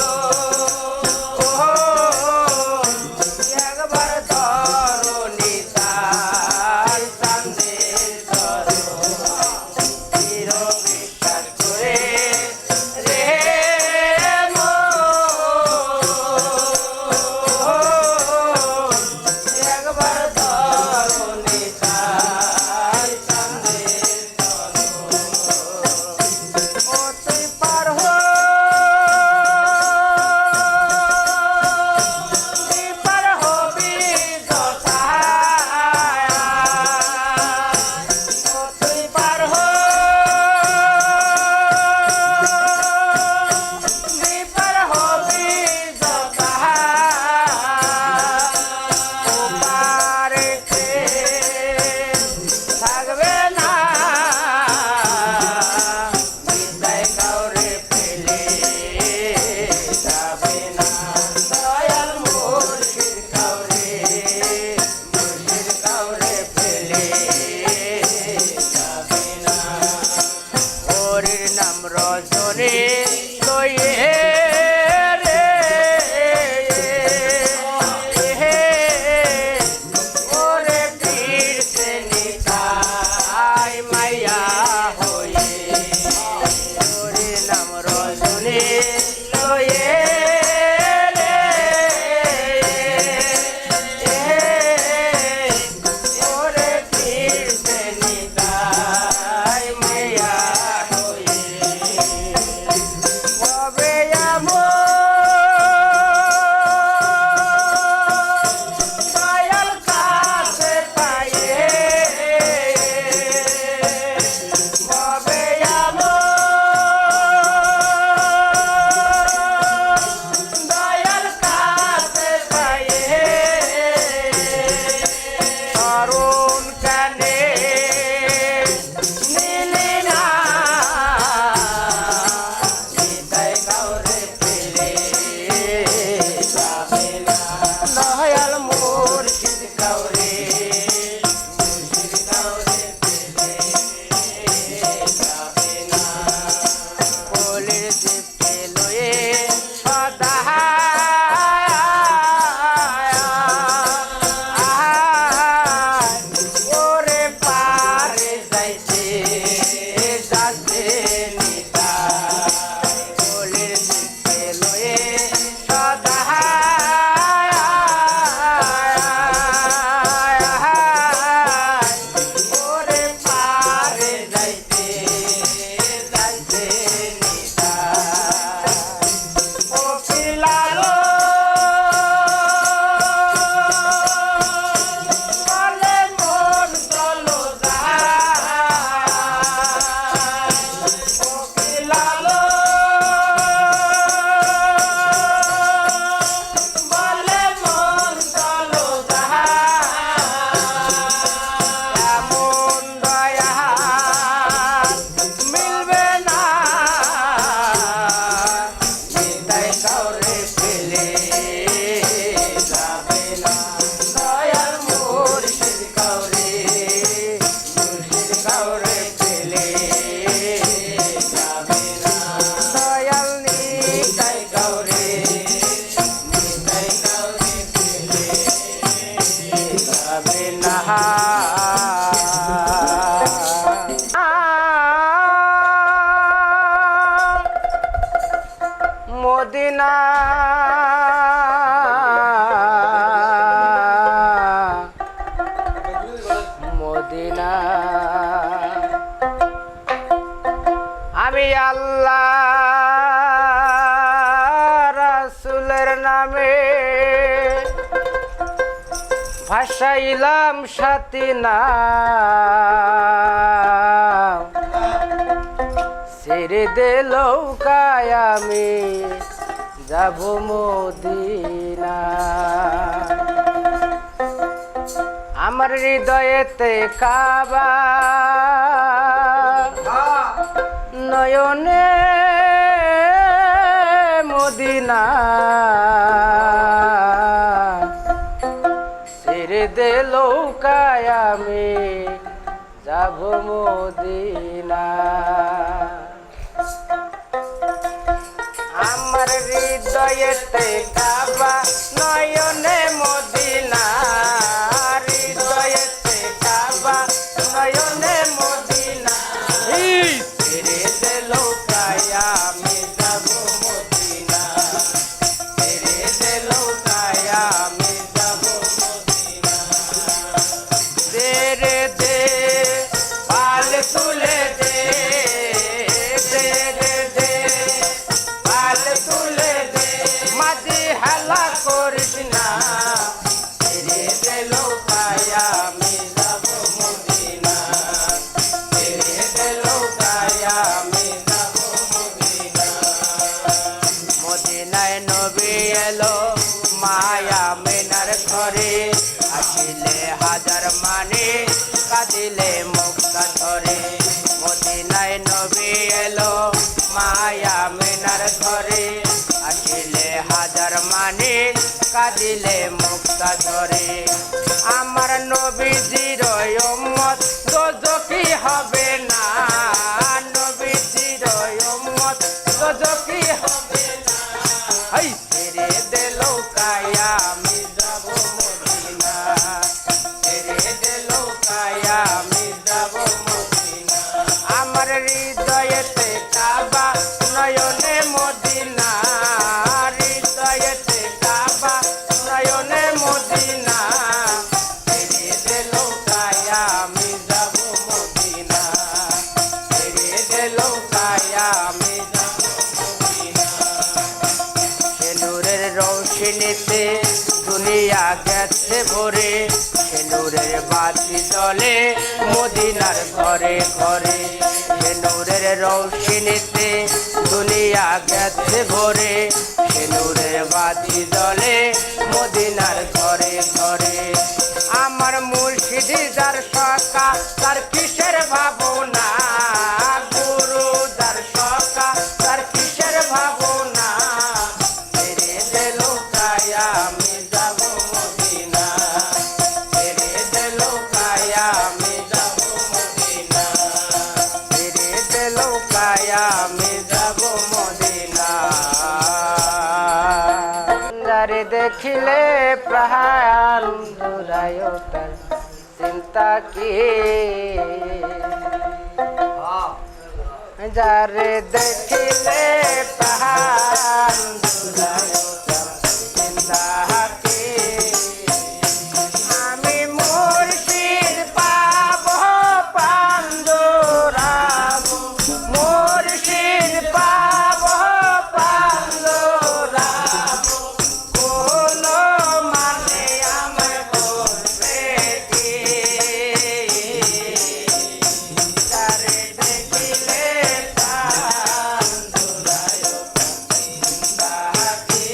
একবার ধরো নিতাই চাঁদের চরণ। চির বিশ্বাস করে রে একবার ধরো নিতাই চাঁদের চরণ। ও তুই পার হো তুই পার হবি যথায়। ও তুই পার হো তুই পার হবি যথায়। ও পারেতে থাকবে না। নিতাই কাউরে ফেলে যাবে না। দয়াল মুর্শিদ কাউরে মুর্শিদ কাউরে ফেলে যাবে না। হরির নাম রজনী লয়ে রে ওরে পীর সে নিতাই মাইয়া হয়ে। হরির নাম রজনী লয়ে রে ওরে পীর সে নিতাই মাইয়া হয়ে। কবে আমো দয়াল কাছে পায়ে। কবে আমো দয়াল কাছে পায়ে। তরুণ কানে নীলি না। নিতাই কাউরে ফেলে যাবে না। দয়াল মুর্শিদ কাউরে মুর্শিদ কাউরে ফেলে যাবে না। কলির দীপকে লয়ে সদা ভাসাইলাম সাথী না ছেড়ে দে লৌকায় আমি যাব মদিনা আমার হৃদয়েতে কাবা নয়নে মদিনা ছেড়ে দে লৌকায় আমি যাব মদিনা আমার হৃদয়েতে কাবা নয়নে মদিনা হৃদয়েতে কাবা নয়নে মদিনা ছেড়ে দে লৌকায় আমি যাব মদিনা ছেড়ে দে লৌকায় আমি যাব মদিনা দে রে দে পাল তুলে দে দে রে দে পাল তুলে দে মাঝি হালা করিস না ছেড়ে দে লৌকায় আমি যাব মদিনা ছেড়ে দে লৌকায় আমি যাব মদিনা মদিনায় নবী এলো মায়া মেনার ঘরে আসিলে হাজার মানে কাঁদিলে মুক্তা ধরে মদিনায় নবী এলো মায়া মেনার ঘরে আসিলে হাজার মানে কাঁদিলে মুক্তা ধরে আমার নবীজির উম্মত দোজখী হবে না নবীজির উম্মত দোজখী হবে না হাই ছেড়ে দে লৌকায় আমি যাব মদিনা ছেড়ে দে লৌকায় আমি যাব মদিনা আমার হৃদয়েতে কাবা নয়নে মদিনা হৃদয়েতে কাবা নয়নে মদিনা ছেড়ে দে লৌকায় আমি যাব মদিনা ছেড়ে দে লৌকায় আমি যাব মদিনা সেনুরের রৌশনীতে দুনিয়া গেছে ভরে সেনুরের বাতি জ্বলে মদিনার ঘরে ঘরে সেনুরের রৌশনীতে দুনিয়া গেছে ভরে সেনুরের বাতি জ্বলে মদিনার ঘরে ঘরে আমার মুর্শিদি যার সকা তার কিসের ভাবনা গুরু যার সকা তার কিসের ভাবনা ছেড়ে দে লৌকায় আমি যাব মদিনা ছেড়ে দে লৌকায় আমি যাব মদিনা ছেড়ে দে লৌকায় আমি যাব মদিনা যারে দেখিলে প্রাণ জুড়ায় তার চিন্তা কি যারে দেখিলে প্রাণ জুড়ায় তার চিন্তা কি আমি মুর্শিদ পাব প্রাণ জোড়াবো মুর্শিদ পাব প্রাণ জোড়াবো কোন মানে আমায় করবে কি যারে দেখিলে প্রাণ জোড়ায় চিন্তা কি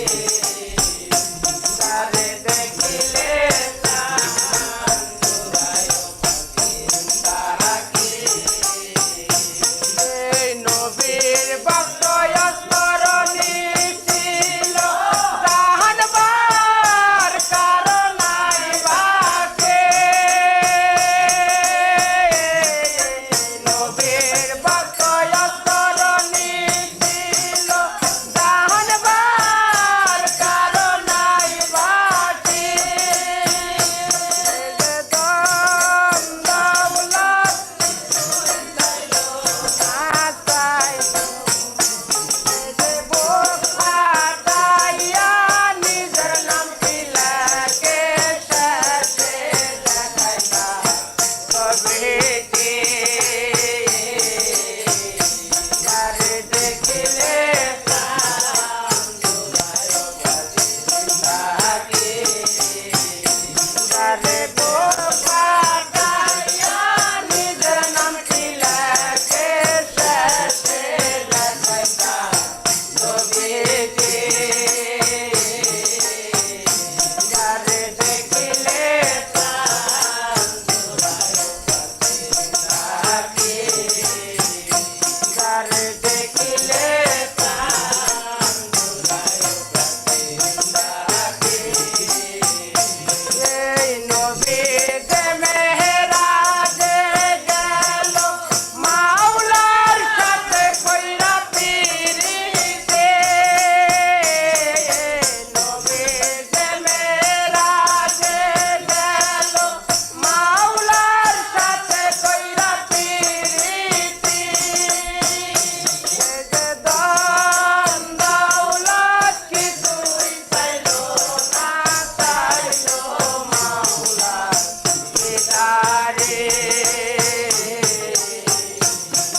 তারে গো পাঠাইয়া নিজের নামটি লেখে শেষে লেখাইতা নবীজি যারে দেখিলে প্রাণ জুড়ায় যারে দেখিলে এই নবী যে মেহেরাজে গেল মাওলার সাথে কইরা পিরিতে নবী যে মেহেরাজে গেল মাওলার সাথে কইরা পিরিতি যে দান দৌলত কিছুই চাইলো না চাইলো মাওলা দিদারে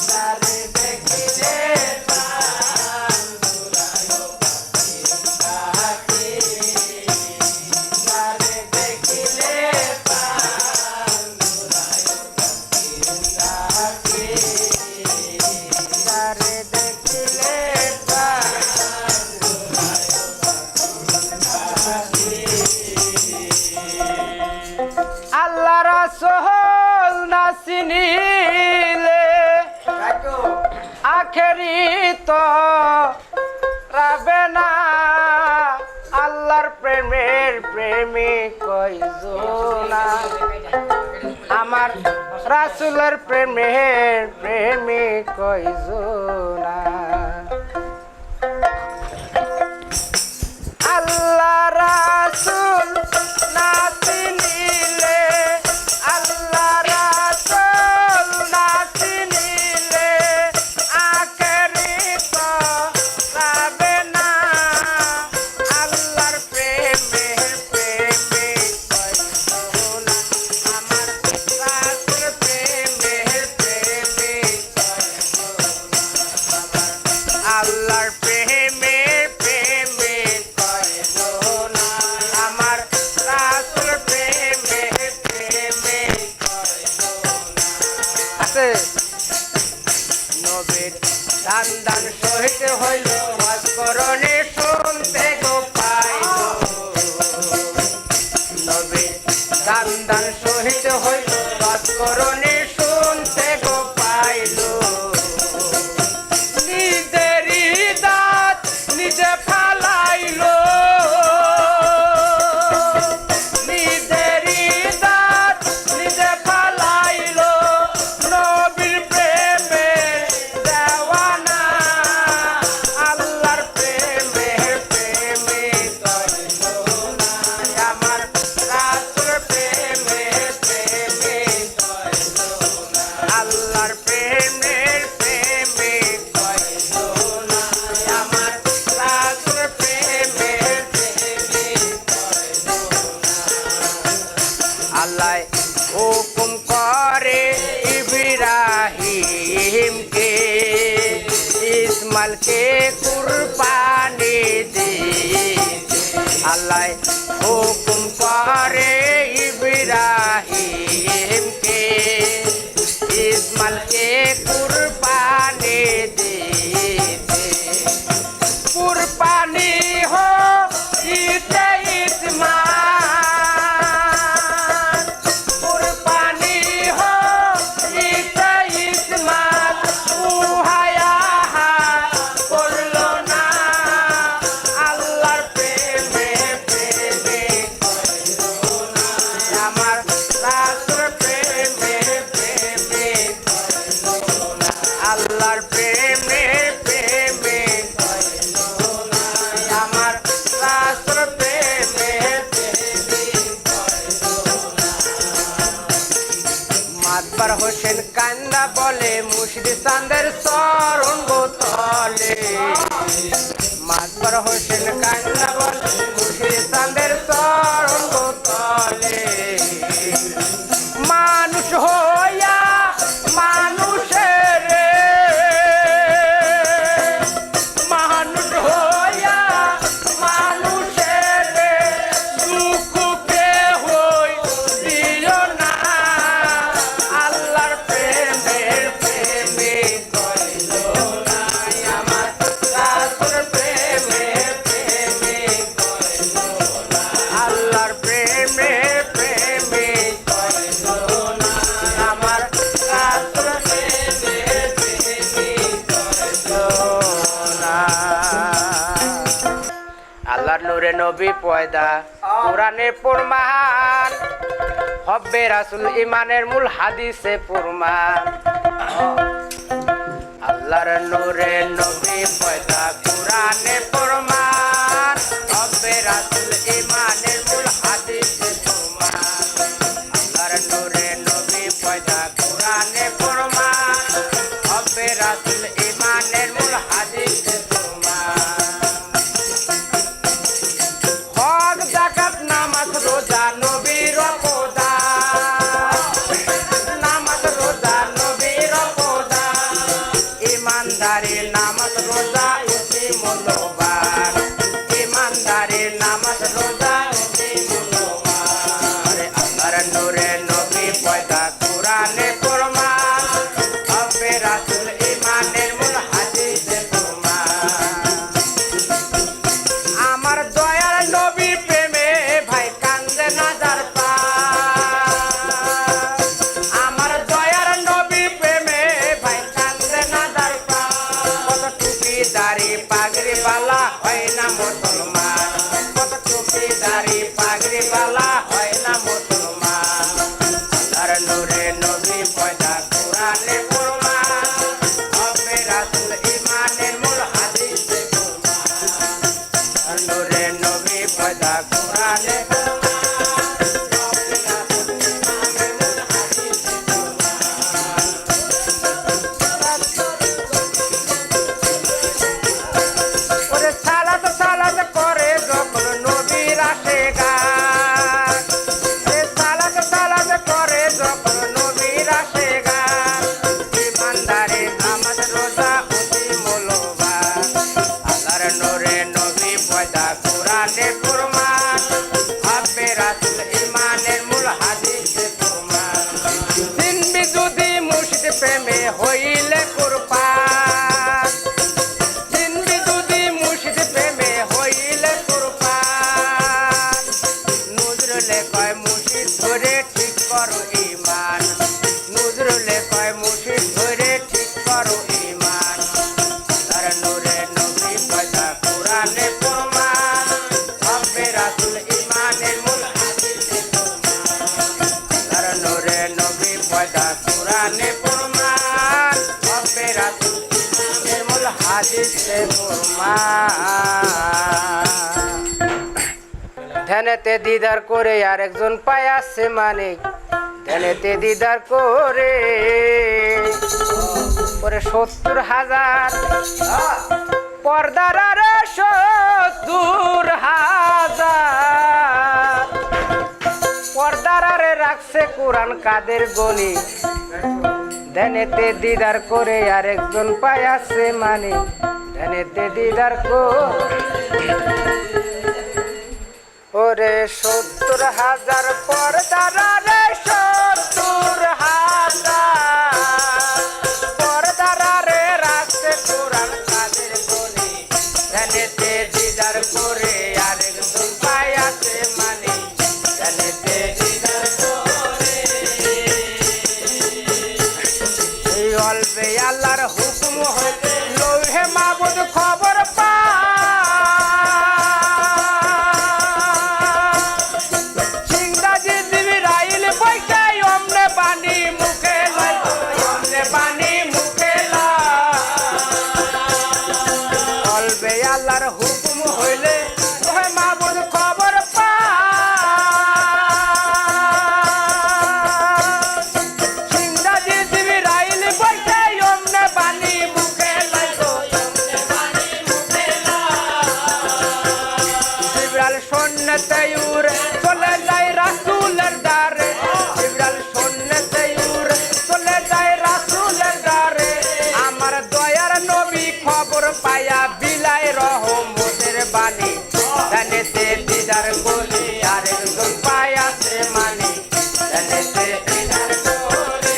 যারে দেখিলে প্রাণ জুড়ায় যারে দেখিলে প্রাণ যারে দেখিলে আল্লাহ রাসূল না চিনিলে আখেরি তো রাবে না আল্লাহর প্রেমের প্রেমিক কয়জনা আমার রাসূলের প্রেমের প্রেমিক কয়জনা আল্লাহ রাসূল না চিনিলে আল্লাহ রাসূল না চিনিলে আখেরি তো পাবে না আল্লাহর প্রেমের প্রেমিক কয়জনা আমার রাসূল প্রেমের প্রেমিক কয়জনা আল্লাহর প্রেমের প্রেমিক কয়জনা আমার রাসূল প্রেমের প্রেমিক কয়জনা আছে নবীর দান দান শহীদ হইল ওয়াজকরণে শুনতে গো পাইল নবীর দান দান শহীদ হইল ওয়াজকরণে শুনতে গো পাইল নিজেরই দাঁত নিজে ফালাইলো নিজেরই দাঁত নিজে ফালাইলো নবীর প্রেমে দেওয়ানা আল্লাহর প্রেমের প্রেমিক কয়জনা আমার রাসূল প্রেমের প্রেমিক কয়জনা আল্লাহর প্রেমের প্রেমিক কয়জনা আমার রাসূল প্রেমের প্রেমিক আল্লাহ হুকুম করে ইব্রাহিমকে ইসমাইলকে কুরবানি দিতে আল্লাহ হুকুম করে ইব্রাহিমকে ইসমাইলকে কুরবানি দিতে কুরবানি হো ইতে ইসমাইল কুরবানি হো ইতে ইসমাইল উহায়া করলো না আল্লাহর প্রেমে প্রেমিক কয়জনা আমার রাসূল প্রেমে প্রেমিক কয়জনা আল্লাহর প্রেমে প্রেমিক কয়জনা আমার রাসূল প্রেমে প্রেমিক কয়জনা মাতবার হোসেন কান্দা বলে মুর্শিদ চাঁদের চরণ গোতলে মাতবার হোসেন কান্দা বলে মুর্শিদ চাঁদের চরণ গোতলে মানুষ হইয়া মানুষের মানুষ হইয়া মানুষের দুঃখ কে হই আল্লাহর প্রেমে প্রেমে আমার রাসূল প্রেমে প্রেমে না। আল্লাহর নূরে নবী পয়দা কোরআনে প্রমাণ হব্বে রাসূল ইমানের মূল হাদিসে প্রমাণ। আল্লাহর নূরে নবী পয়দা কোরআনে প্রমাণ হব্বে রাসূল ইমানের মূল হাদিসে প্রমাণ। আল্লাহর নূরে নবী পয়দা কোরআনে প্রমাণ হব্বে রাসূল ইমানের মূল হাদিসে প্রমাণ। হজ যাকাত নামাজ রোজা নবীর প্রদান, নামাজ রোজা নবীর প্রদান, ইমানদারির নামাজ রোজা অতি মূল্যবান, ইমানদারির নামাজ রোজা অতি মূল্যবান। আল্লাহর নূরে নবী পয়দা কোরআনে প্রমাণ হব্বে রাসূল ইমানের মূল হাদিসে প্রমাণ। আমার দয়ার নবী প্রেমে ভাই কান্দে নাজার পান, আমার দয়ার নবী প্রেমে ভাই কান্দে নাজার পান। কত টুপি দাড়ি পাগড়ি বালা হয় না মুসলমান, কত টুপি দাড়ি পাগড়ি বালা হয় না মুসলমান। আল্লাহর নূরে নবী পয়দা কোরআনে প্রমাণ হব্বে রাসূল ইমানের মূল হাদিসে প্রমাণ। নূরে নবী পয়দা কোরআনে ওরে সালাত সালাত করে যখন নবীর আসে গান, ওরে সালাত সালাত করে যখন নবীর আসে গান। ইমানদারির নামাজ রোজা অতি মূল্যবান। আল্লাহর নূরে নবী পয়দা কোরআনে প্রমাণ হব্বে রাসূল ইমানের মূল হাদিসে প্রমাণ। জিনবি যদি মুর্শিদ প্রেমে হইলে কুরবান, জিনবি যদি মুর্শিদ প্রেমে হইলে কুরবান। নজরুলে কয় মুর্শিদ ধরে ঠিক করো ঈমান, নজরুলে কয় মুর্শিদ ধরে ঠিক করো ঈমান। আল্লাহর নূরে নবী পয়দা কোরআনে প্রমাণ হব্বে রাসূল ইমানের মূল হাদিসে প্রমাণ। আল্লাহর নূরে নবী পয়দা কোরআনে প্রমাণ হব্বে রাসূল ইমানের মূল হাদিসে প্রমাণ। ধ্যানেতে দিদার করে আরেকজন পায় আছে মানিক, ধ্যানেতে দিদার করে ওরে ৭০,০০০ পর্দার আরে ৭০,০০০ পর্দার আরে রাখছে কোরআন কাদের গনি। ধ্যানেতে দিদার করে আরেকজন পায় আছে মানিক, ধ্যানেতে দিদার করে ওরে ৭০,০০০ পর্দার আরে ৭০,০০০ পর্দার আরে রাখছে কোরআন কাদের গনি। ধ্যানেতে দিদার করে আরেকজন পায় আছে মানিক, ধ্যানেতে দিদার করে এই অল্পে আল্লাহর হুকুম হইতে লৌহে মাবুদ খবর পা। সিংদাজি জিবরাইল বইকে অমনে পানি মুখে লয়, অমনে পানি মুখে লয়। অল্পে আল্লাহর হুকুম হইলে লৌহে মাবুদ খবর পা। সিংদাজি জিবরাইল বইকে অমনে পানি মুখে লয়, অমনে পানি মুখে লয়। জিবরাইল সুন্নতে উড়ে চলে যায় রাসূলের দ্বারে, জিবরাইল সুন্নতে উড়ে চলে যায় রাসূলের দ্বারে। আমার দয়ার নবী খবর পায়া বিলায় রহমতের বাণী, ধ্যানেতে দিদার করে আরেকজন পায় আছে মানি, ধ্যানেতে দিদার করে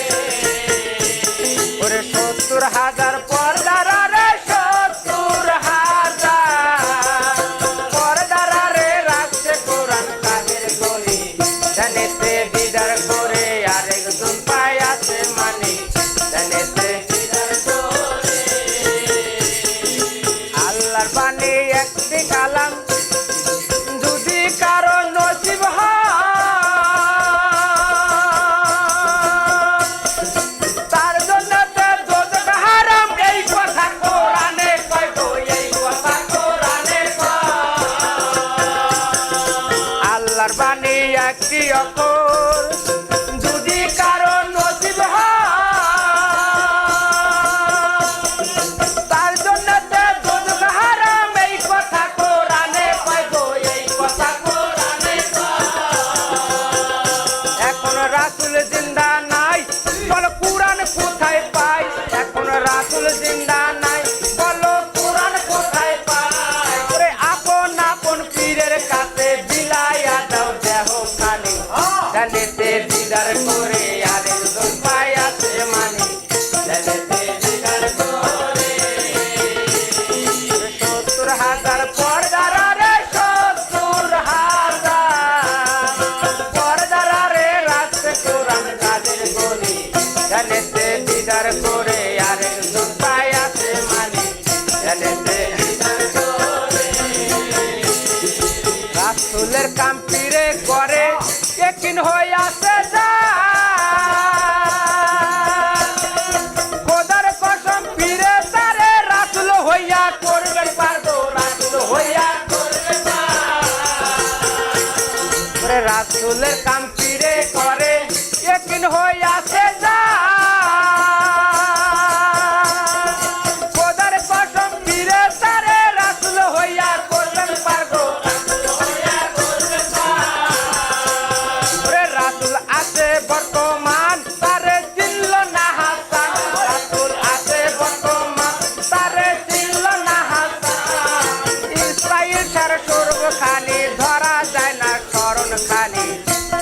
ওরে ৭০,০০০ পর্দার আরে ৭০,০০০ পর্দার আরে রাখছে কোরআন কাদের আল্লাহর বাণী একটি অক্ষর যদি কারো নসিব হয় তার জন্য দুজক হারাম এই কথা কোরআনে পাইব এই কথা কোরআনে এখন রাসূল জিন্দা নাই বলো কোরআন কোথায় পাই এখন রাসূল জিন্দা নাই বলো কোরআন কোথায় পাই ওরে আপন আপন পীরের কাছে বিলাইয়া দাও দেহ খানি জানেতে দিদার করে আরেকজন পাই আছে মানি জানেতে দিদার করে ৭০,০০০ পর্দার রে ৭০,০০০ পর্দার রে রাখছে কোরআন কাদের গলি জানেতে দিদার করে আরেকজন পাই আছে মানি জানেতে দিদার করে রাসূলের কাম পীরে করে একিন হয়ে আছে যা খোদার কসম পীরে তারে রাসূল হইয়া করবে পারদো রাসূল হইয়া করবে ওরে রাসূলের কাম পীরে করে একিন হয়ে আছে যা খোদার কসম পীরে তারে রাসূল হইয়া করবে পারদো রাসূল আছে বর্তমান তারে চিনল না হাসান রাসূল আছে বর্তমান তারে চিনল না হাসান ইসরাইল সার স্বর্গ খানি ধরা যায় না শরণ খানি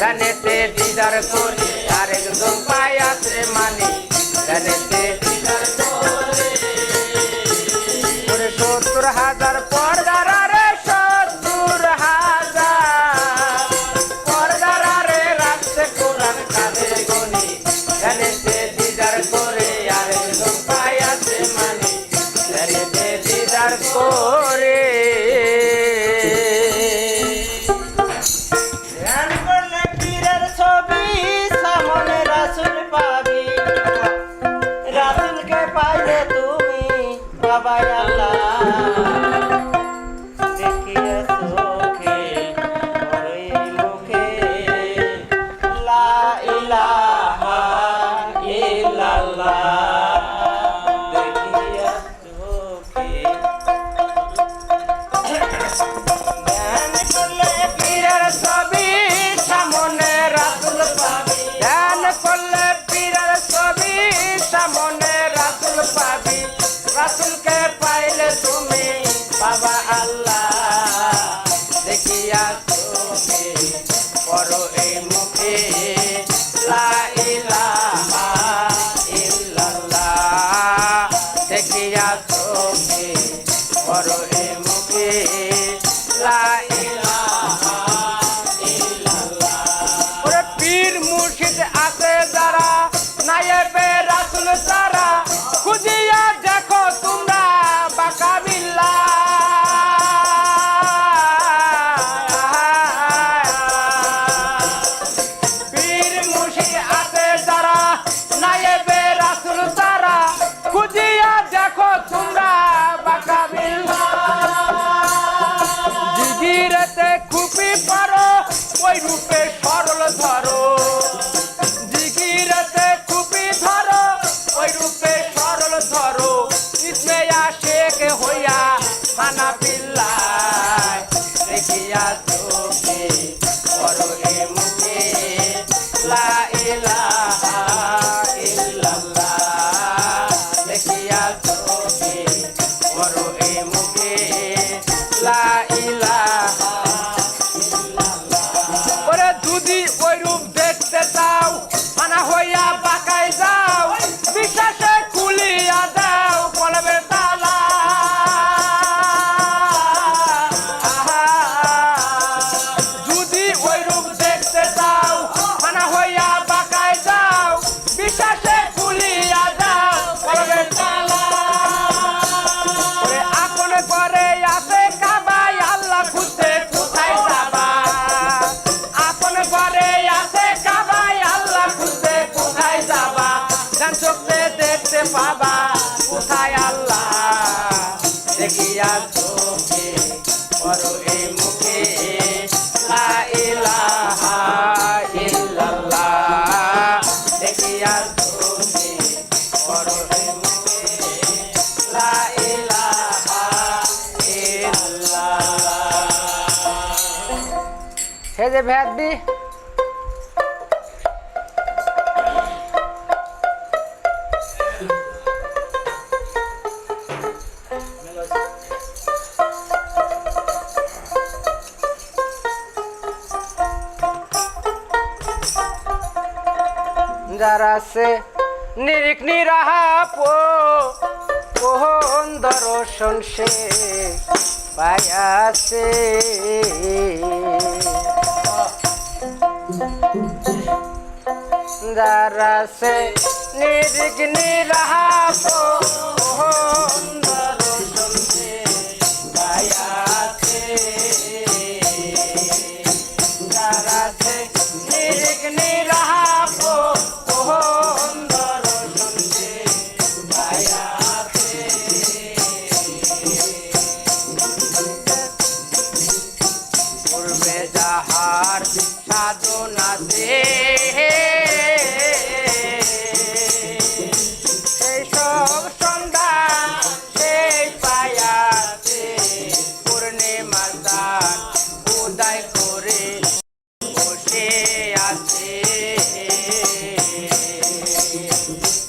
জানেতে দিদার করি আরেকজন পাই আছে মানি জানেতে দিদার করে ৭০,০০০ পর্দার রে ৭০,০০০ কোরআন কাদের গনি জানেতে দিদার করে আরেকজন পাই আছে মানি জানেতে দিদার করে ধ্যান করলে পীরের ছবি সামনে রাসূল পাবি রাসূলকে পাইলে তুমি বাবা আল্লাহ দেখিয়ে চোখে করে মুখে লা ইলাহা ইল্লাল্লাহ দেখিয়ে চোখে ধ্যান করলে পীরের ছবি সামনে রাসূল পাবি ধ্যান করলে পীরের ছবি সামনে রাসূল পাবি রাসূলকে পাইলে তুমি বাবা আল্লাহ দেখিয়া চোখে করো এই মুখে লা ইলাহা ইল্লাল্লাহ দেখিয়া চোখে করো এই মুখে লা ইলাহা ইল্লাল্লাহ ওরে পীর মুর্শিদ আছে যারা নায়েবে রাসূল সারা খুঁজিয়া দেখো তোমরা বাকাবিল্লাহ পীর মুর্শিদ আছে যারা নায়েবে রাসূল সারা খুঁজিয়া দেখো তোমরা বাকাবিল্লাহ জিগিরেতে খুপি পারো ওই রূপে সরল ধরো জিগিরেতে খুপি ধরো ওই রূপে সরল ধরো ইসমে আশেক হইয়া হানাফিল্লাহ দেখিয়া চোখে করো এ মুখে লা ইলাহা ইল্লাল্লাহ দেখিয়া চোখে করো এ মুখে লা ইলাহা ওরে যদি ওই রূপ দেখতে চাও মানা হইয়া বাঁকায় যাও বিশ্বাসে খুলিয়া দাও কলবের তালা যদি ওই রূপ দেখতে চাও মানা হইয়া বাঁকায় যাও বিশ্বাসে খুলিয়া দাও কলবের তালা ওরে আপন করে আছে কাবাই আল্লাহ খুঁজতে কোথায় যাবা আপন ঘরে আছে কাবাই আল্লাহ খুঁজতে কোথায় যাবা জান চোখে দেখতে পাবা কোথায় আল্লাহ দেখিয়া চোখে করো এই মুখে লা ইলাহা যে ভেদবি যারা আছে নিরিক নিরাপ কোন দর্শন সে পায়াছে যারা আছে নিরিক নিরাপ কোন দর্শন সে পায়াছে যারা আছে নিরিক নিরাপ যাহার সাধনাতে সেই সব সন্ধান সেই পায়াতে পূর্ণিমার দান উদয় করে বসে আছে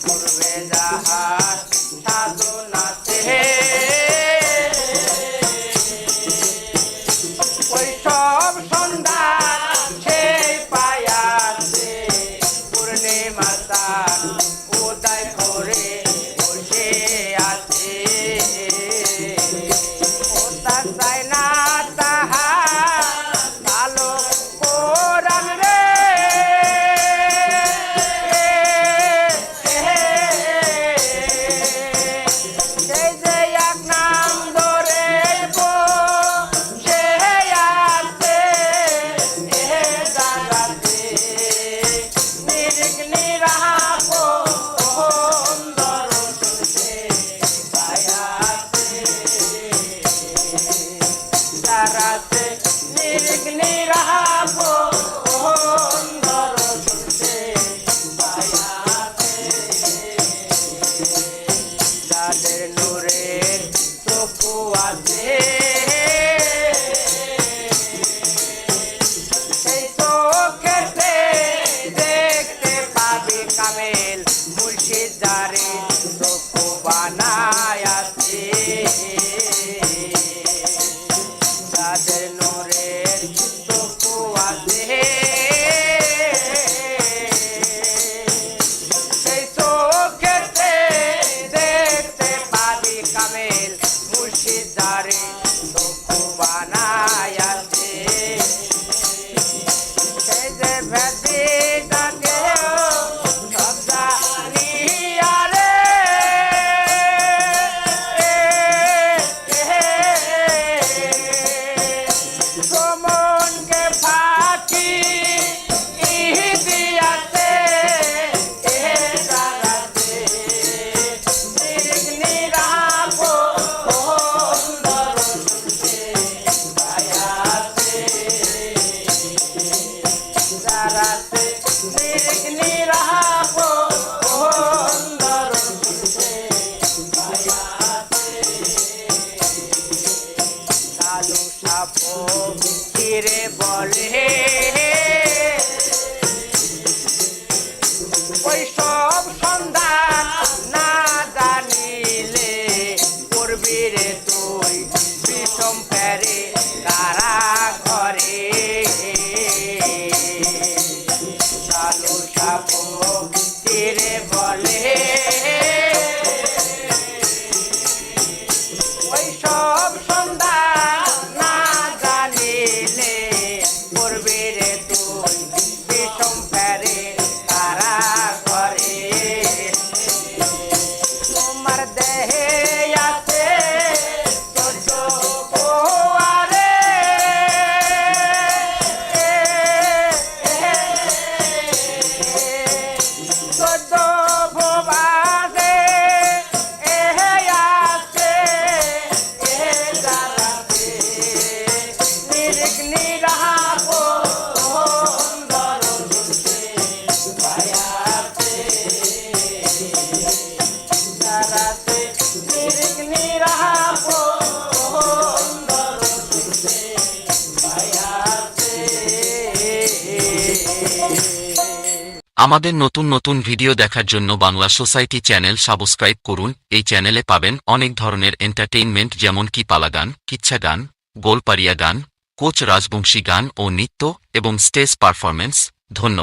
পূর্বে যাহার সাধনাতে ওই সব সন্ধান সেই পায়াতে পূর্ণিমার দান উদয় করে বসে আছে ও তার চাই না তাহা ভালো কোরআন রে সেই যে এক নাম ধরে যাদের নূরের চক্ষু আছে সেই চোখেতে দেখতে পাবি কামেল মুর্শিদ যারে চক্ষু বানায় আছে যাদের নূরের চক্ষু আছে সেই চোখেতে দেখতে পাবি কামেল মুর্শিদ যারে চক্ষু বানায় আছে সেই যে ভেদি তাকে সব জানিয়া রে মনকে ফাঁকি দিয়াছে যারাতে নিরিক নিরাপ পায়াছে যারাতে নিরিক নিরাপ কালু সাপ কিরে বলে ওই সব সন্ধান না জানিলে করবি রে তুই বিষম ফেরে কারা ঘরে কালু সাপ কিরে বলে ওই সব সন্ধান না জানিলে করবি রে তুই বিষম ফেরে কারা ঘরে তোমার দেহে আছে চোদ্দ পোয়ারে চোদ্দ ভোবাদে আছে যারাতে নিরিক নিরাপ আমাদের নতুন নতুন ভিডিও দেখার জন্য বাংলা সোসাইটি চ্যানেল সাবস্ক্রাইব করুন। এই চ্যানেলে পাবেন অনেক ধরনের এন্টারটেইনমেন্ট, যেমন কি পালা গান, কিচ্ছা গান, গোলপারিয়া গান, কোচ রাজবংশী গান ও নৃত্য এবং স্টেজ পারফরম্যান্স। ধন্যবাদ।